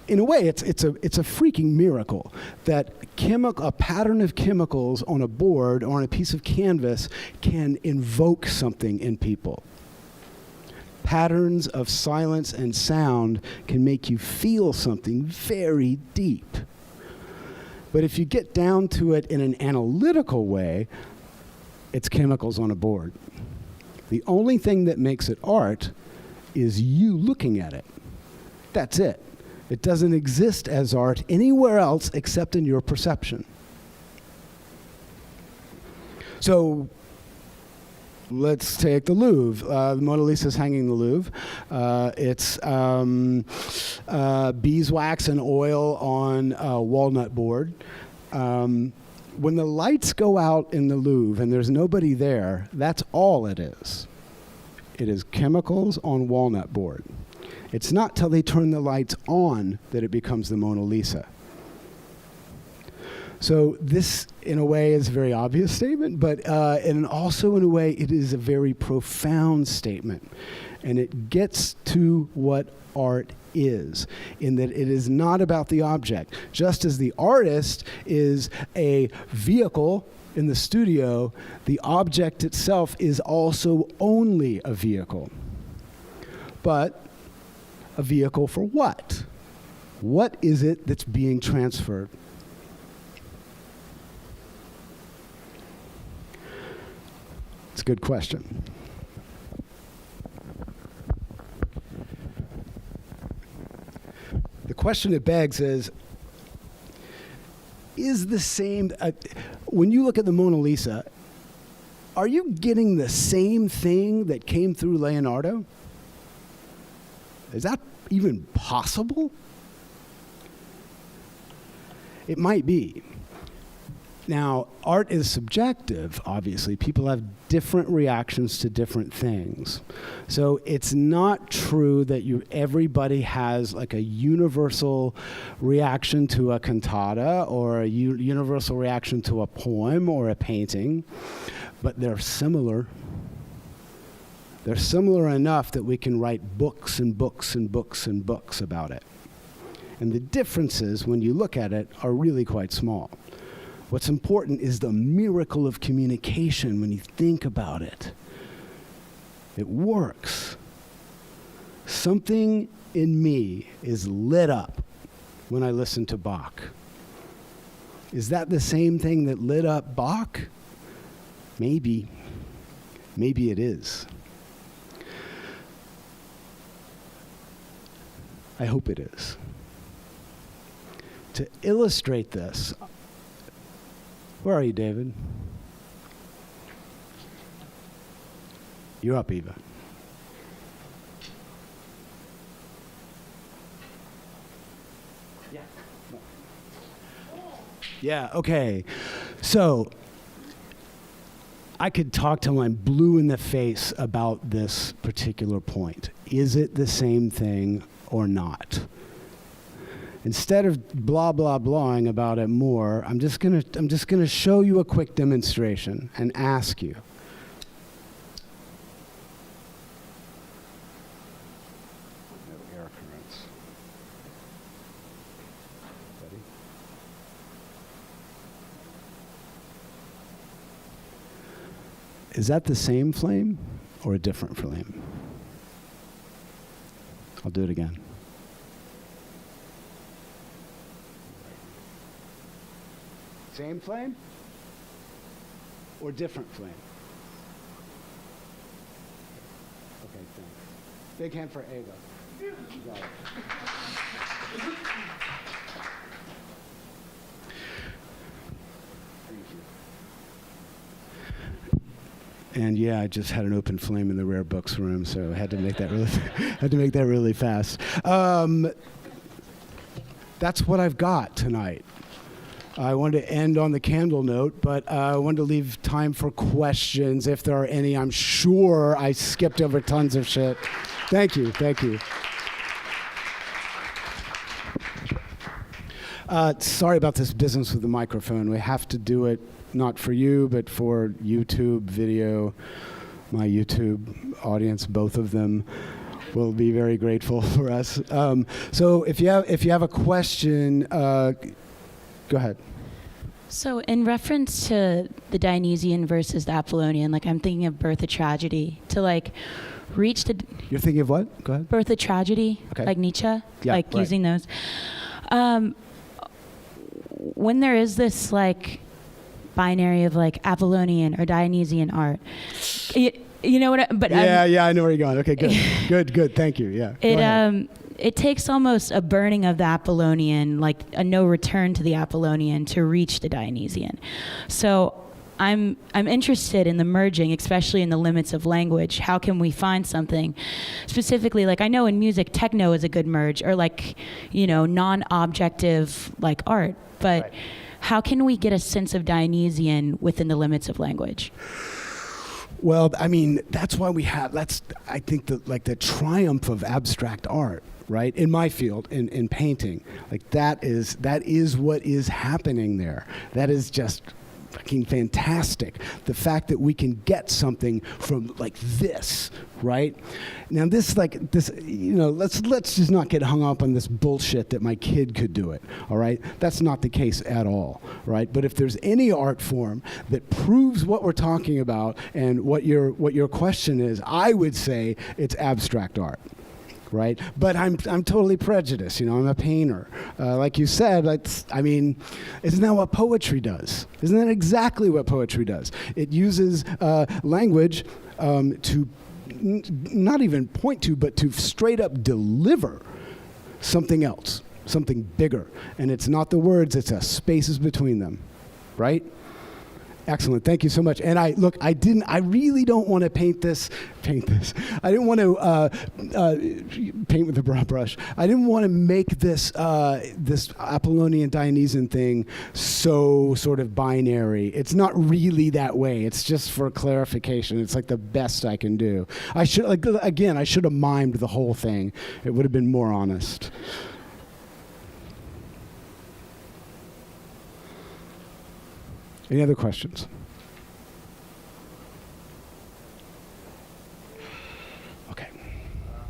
in a way, it's a freaking miracle that a pattern of chemicals on a board or on a piece of canvas can invoke something in people. Patterns of silence and sound can make you feel something very deep. But if you get down to it in an analytical way, it's chemicals on a board. The only thing that makes it art is you looking at it. That's it. It doesn't exist as art anywhere else except in your perception. So let's take the Louvre. The Mona Lisa is hanging in the Louvre. It's beeswax and oil on a walnut board. When the lights go out in the Louvre and there's nobody there, that's all it is. It is chemicals on walnut board. It's not till they turn the lights on that it becomes the Mona Lisa. So this, in a way, is a very obvious statement, but and also, in a way, it is a very profound statement. And it gets to what art is, in that it is not about the object. Just as the artist is a vehicle in the studio, the object itself is also only a vehicle. But a vehicle for what? What is it that's being transferred? It's a good question. The question it begs is the same, when you look at the Mona Lisa, are you getting the same thing that came through Leonardo? Is that even possible? It might be. Now, art is subjective, obviously. People have different reactions to different things. So it's not true that everybody has like a universal reaction to a cantata or a universal reaction to a poem or a painting, but they're similar. They're similar enough that we can write books and books and books and books about it. And the differences, when you look at it, are really quite small. What's important is the miracle of communication when you think about it. It works. Something in me is lit up when I listen to Bach. Is that the same thing that lit up Bach? Maybe. Maybe it is. I hope it is. To illustrate this, where are you, David? You're up, Eva. Yeah. Yeah, okay. So, I could talk till I'm blue in the face about this particular point. Is it the same thing or not? Instead of blah, blah, blahing about it more, I'm just gonna show you a quick demonstration and ask you. No air currents. Ready? Is that the same flame or a different flame? I'll do it again. Same flame or different flame? Okay, thanks. Big hand for Ava. You got it. Thank you. And yeah, I just had an open flame in the rare books room, so I had to make that really fast. That's what I've got tonight. I wanted to end on the candle note, but I wanted to leave time for questions if there are any. I'm sure I skipped over tons of shit. Thank you. Sorry about this business with the microphone. We have to do it not for you, but for YouTube video. My YouTube audience, both of them, will be very grateful for us. So if you have a question, go ahead. So in reference to the Dionysian versus the Apollonian, like I'm thinking of Birth of Tragedy, to like reach the... You're thinking of what? Go ahead. Birth of Tragedy, okay. like Nietzsche, Yeah, like right. using those. When there is this like binary of like Apollonian or Dionysian art, you know what? Yeah, I know where you're going. Okay, good, good. Thank you. Yeah. It takes almost a burning of the Apollonian, like a no return to the Apollonian, to reach the Dionysian. So I'm interested in the merging, especially in the limits of language. How can we find something specifically? Like I know in music, techno is a good merge, or like, non-objective like art. But right. How can we get a sense of Dionysian within the limits of language? Well, I mean, that's why I think the triumph of abstract art, right? In my field, in painting, like that is what is happening there. That is just fucking fantastic. The fact that we can get something from like this, right? Now let's just not get hung up on this bullshit that my kid could do it, all right? That's not the case at all, right? But if there's any art form that proves what we're talking about and what your question is, I would say it's abstract art. Right, but I'm totally prejudiced. I'm a painter. Like you said, isn't that what poetry does? Isn't that exactly what poetry does? It uses language to not even point to, but to straight up deliver something else, something bigger. And it's not the words; it's the spaces between them. Right? Excellent. Thank you so much. And I really don't want to paint this. I didn't want to paint with a broad brush. I didn't want to make this Apollonian Dionysian thing so sort of binary. It's not really that way. It's just for clarification. It's like the best I can do. I should have mimed the whole thing. It would have been more honest. Any other questions? Okay.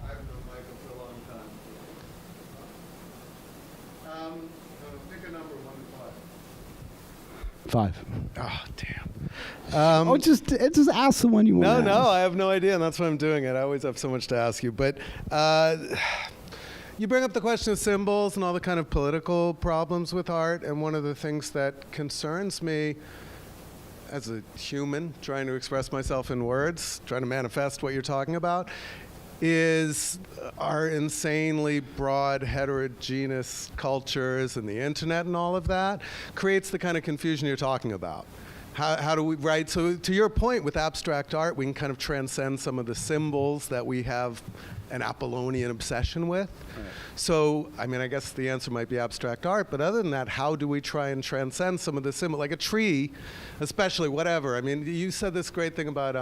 I've known Michael for a long time. Pick a number, 1 to 5. 5. Oh, damn. Just ask the one you want. No, I have no idea, and that's why I'm doing it. I always have so much to ask you. But you bring up the question of symbols and all the kind of political problems with art, and one of the things that concerns me as a human trying to express myself in words, trying to manifest what you're talking about, is our insanely broad heterogeneous cultures and the internet and all of that creates the kind of confusion you're talking about. How do we, right? So to your point, with abstract art, we can kind of transcend some of the symbols that we have an Apollonian obsession with. Right. So, I guess the answer might be abstract art, but other than that, how do we try and transcend some of the symbols? Like a tree, especially, whatever. You said this great thing about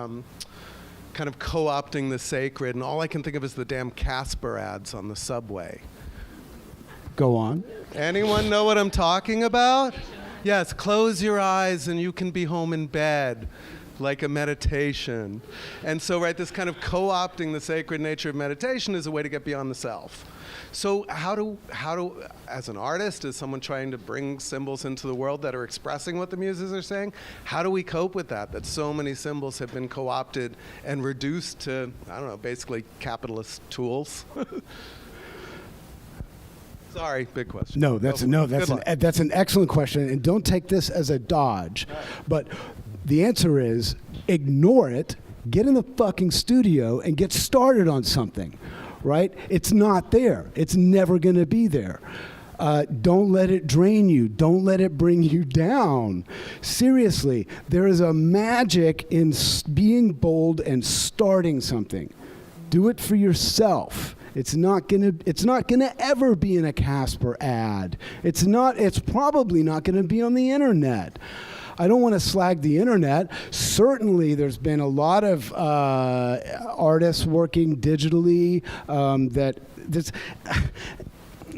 kind of co-opting the sacred, and all I can think of is the damn Casper ads on the subway. Go on. Anyone know what I'm talking about? Yes, close your eyes and you can be home in bed, like a meditation. And so, right, this kind of co-opting the sacred nature of meditation is a way to get beyond the self. So how do, as an artist, as someone trying to bring symbols into the world that are expressing what the muses are saying, how do we cope with that so many symbols have been co-opted and reduced to, basically capitalist tools? Sorry, big question. That's an excellent question, and don't take this as a dodge. Right. But the answer is ignore it, get in the fucking studio, and get started on something, right? It's not there. It's never going to be there. Don't let it drain you. Don't let it bring you down. Seriously, there is a magic in being bold and starting something. Do it for yourself. It's not gonna ever be in a Casper ad. It's probably not gonna be on the internet. I don't want to slag the internet. Certainly, there's been a lot of artists working digitally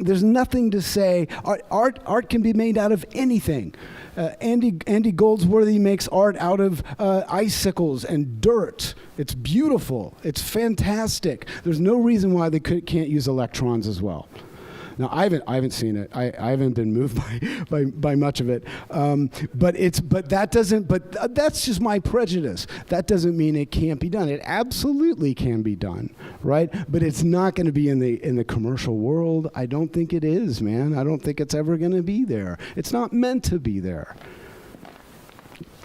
there's nothing to say. Art can be made out of anything. Andy Goldsworthy makes art out of icicles and dirt. It's beautiful. It's fantastic. There's no reason why they can't use electrons as well. Now, I haven't seen it. I haven't been moved by much of it. But that's just my prejudice. That doesn't mean it can't be done. It absolutely can be done, right? But it's not going to be in the commercial world. I don't think it is, man. I don't think it's ever going to be there. It's not meant to be there.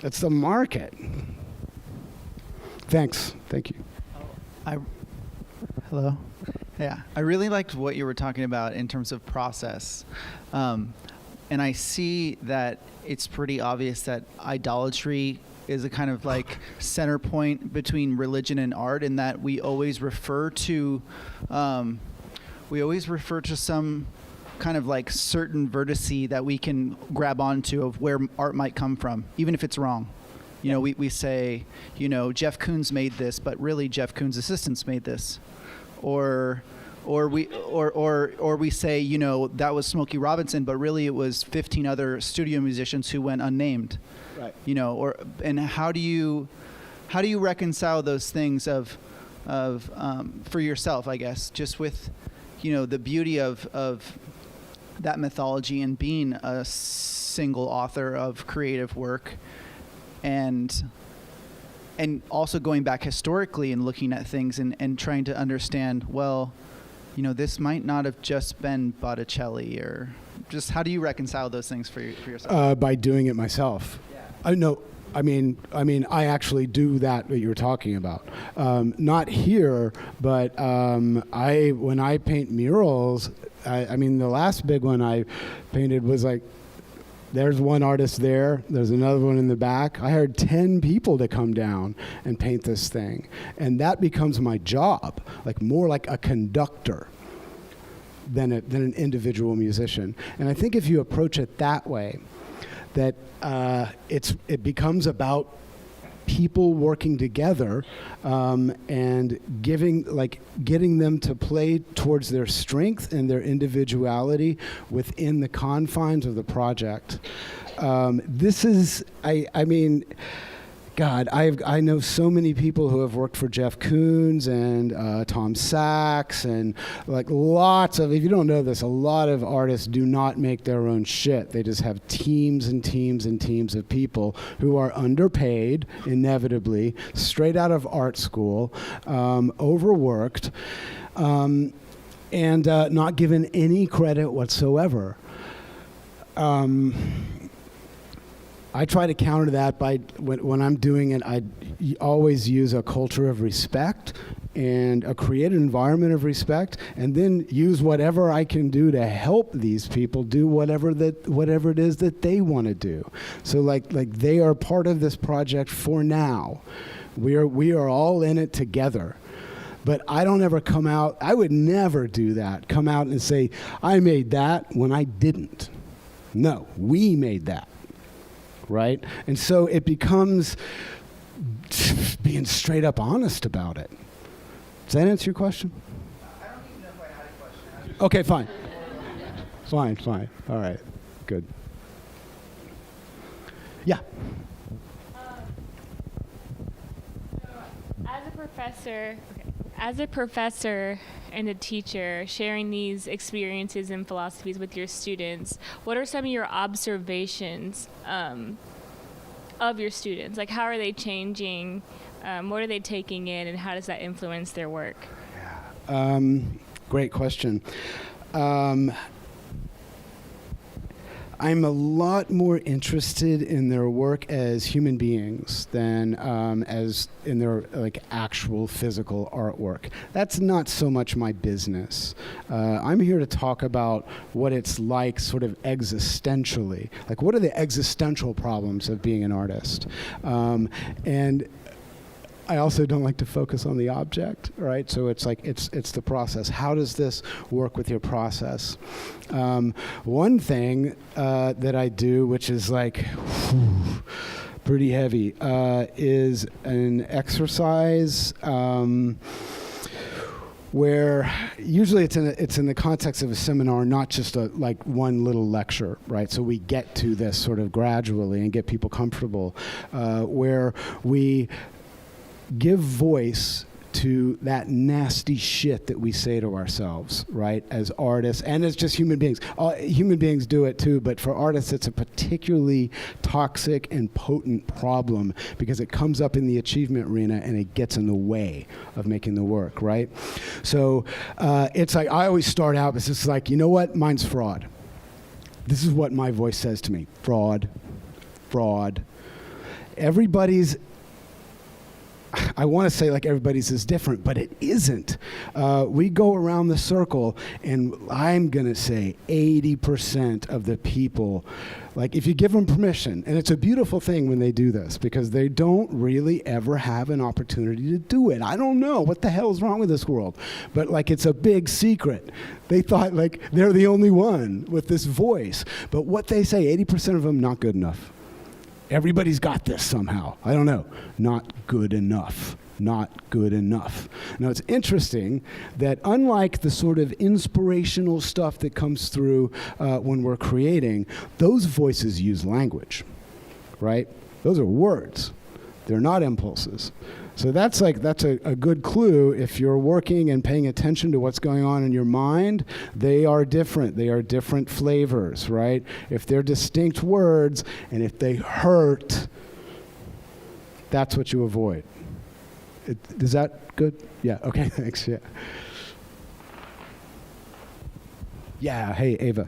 It's the market. Thanks. Thank you. Hello. Yeah, I really liked what you were talking about in terms of process. And I see that it's pretty obvious that idolatry is a kind of like center point between religion and art, in that we always refer to some kind of like certain vertice that we can grab onto of where art might come from, even if it's wrong. You know, we say, you know, Jeff Koons made this, but really Jeff Koons' assistants made this. Or we say, you know, that was Smokey Robinson, but really it was 15 other studio musicians who went unnamed. Right. You know, and how do you reconcile those things of for yourself, I guess, just with, you know, the beauty of that mythology and being a single author of creative work, and also going back historically and looking at things and trying to understand, well, you know, this might not have just been Botticelli, or just how do you reconcile those things for yourself? By doing it myself. Yeah. I mean, I actually do that what you're talking about. Not here, but when I paint murals, I mean, the last big one I painted was like, there's one artist there, there's another one in the back. I hired 10 people to come down and paint this thing. And that becomes my job, like more like a conductor than an individual musician. And I think if you approach it that way, that it becomes about people working together and getting them to play towards their strength and their individuality within the confines of the project. This is, I mean, God, I know so many people who have worked for Jeff Koons and Tom Sachs, and like lots of, if you don't know this, a lot of artists do not make their own shit. They just have teams and teams and teams of people who are underpaid, inevitably, straight out of art school, overworked, and not given any credit whatsoever. I try to counter that by, when I'm doing it, I always use a culture of respect and a creative environment of respect, and then use whatever I can do to help these people do whatever it is that they want to do. So like they are part of this project for now. We are all in it together. But I don't ever come out, I would never do that, come out and say, I made that when I didn't. No, we made that. Right? And so it becomes being straight up honest about it. Does that answer your question? I don't even know if I had a question. Okay, fine. Fine. All right, good. Yeah. As a professor and a teacher, sharing these experiences and philosophies with your students, what are some of your observations of your students? Like, how are they changing? What are they taking in, and how does that influence their work? Great question. I'm a lot more interested in their work as human beings than as in their like actual physical artwork. That's not so much my business. I'm here to talk about what it's like sort of existentially. Like, what are the existential problems of being an artist? And I also don't like to focus on the object, right? So it's like, it's the process. How does this work with your process? One thing that I do, which is like pretty heavy, is an exercise where usually it's in the context of a seminar, not just like one little lecture, right? So we get to this sort of gradually and get people comfortable, where we give voice to that nasty shit that we say to ourselves, right, as artists and as just human beings. Human beings do it too, but for artists it's a particularly toxic and potent problem because it comes up in the achievement arena and it gets in the way of making the work, right? So it's like, I always start out, it's just like, you know what, mine's fraud. This is what my voice says to me, fraud, fraud. Everybody's, I want to say like everybody's is different, but it isn't. We go around the circle, and I'm going to say 80% of the people, like if you give them permission, and it's a beautiful thing when they do this, because they don't really ever have an opportunity to do it. I don't know what the hell's wrong with this world, but like it's a big secret. They thought like they're the only one with this voice. But what they say, 80% of them, not good enough. Everybody's got this somehow. I don't know. Not good enough. Not good enough. Now, it's interesting that unlike the sort of inspirational stuff that comes through when we're creating, those voices use language, right? Those are words. They're not impulses. So that's a good clue. If you're working and paying attention to what's going on in your mind, they are different. They are different flavors, right? If they're distinct words and if they hurt, that's what you avoid. Is that good? Yeah, okay, thanks, yeah. Yeah, hey, Ava.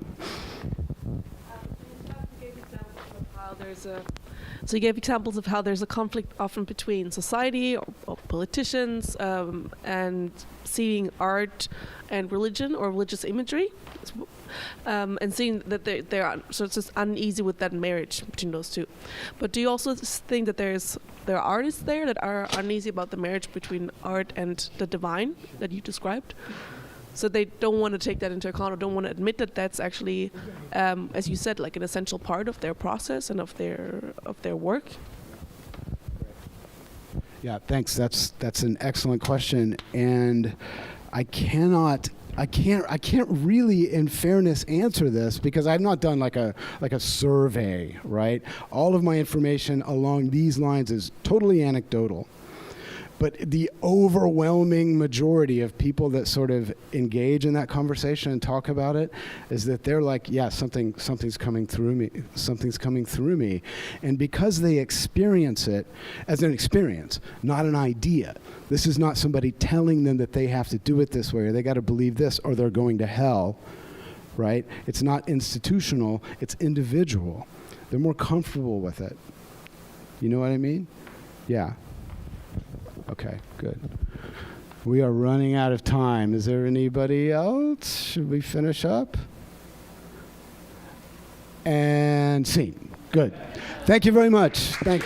So you gave examples of how there's a conflict often between society or politicians and seeing art and religion or religious imagery, and seeing that so it's just uneasy with that marriage between those two. But do you also think that there are artists there that are uneasy about the marriage between art and the divine that you described? So they don't want to take that into account or don't want to admit that that's actually, as you said, like an essential part of their process and of their work. Yeah, thanks. That's an excellent question, and I can't really, in fairness, answer this because I've not done like a survey, right? All of my information along these lines is totally anecdotal. But the overwhelming majority of people that sort of engage in that conversation and talk about it is that they're like, yeah, something's coming through me. Something's coming through me. And because they experience it as an experience, not an idea. This is not somebody telling them that they have to do it this way or they got to believe this or they're going to hell, right? It's not institutional, it's individual. They're more comfortable with it. You know what I mean? Yeah. Okay, good. We are running out of time. Is there anybody else? Should we finish up? And scene. Good. Thank you very much. Thanks.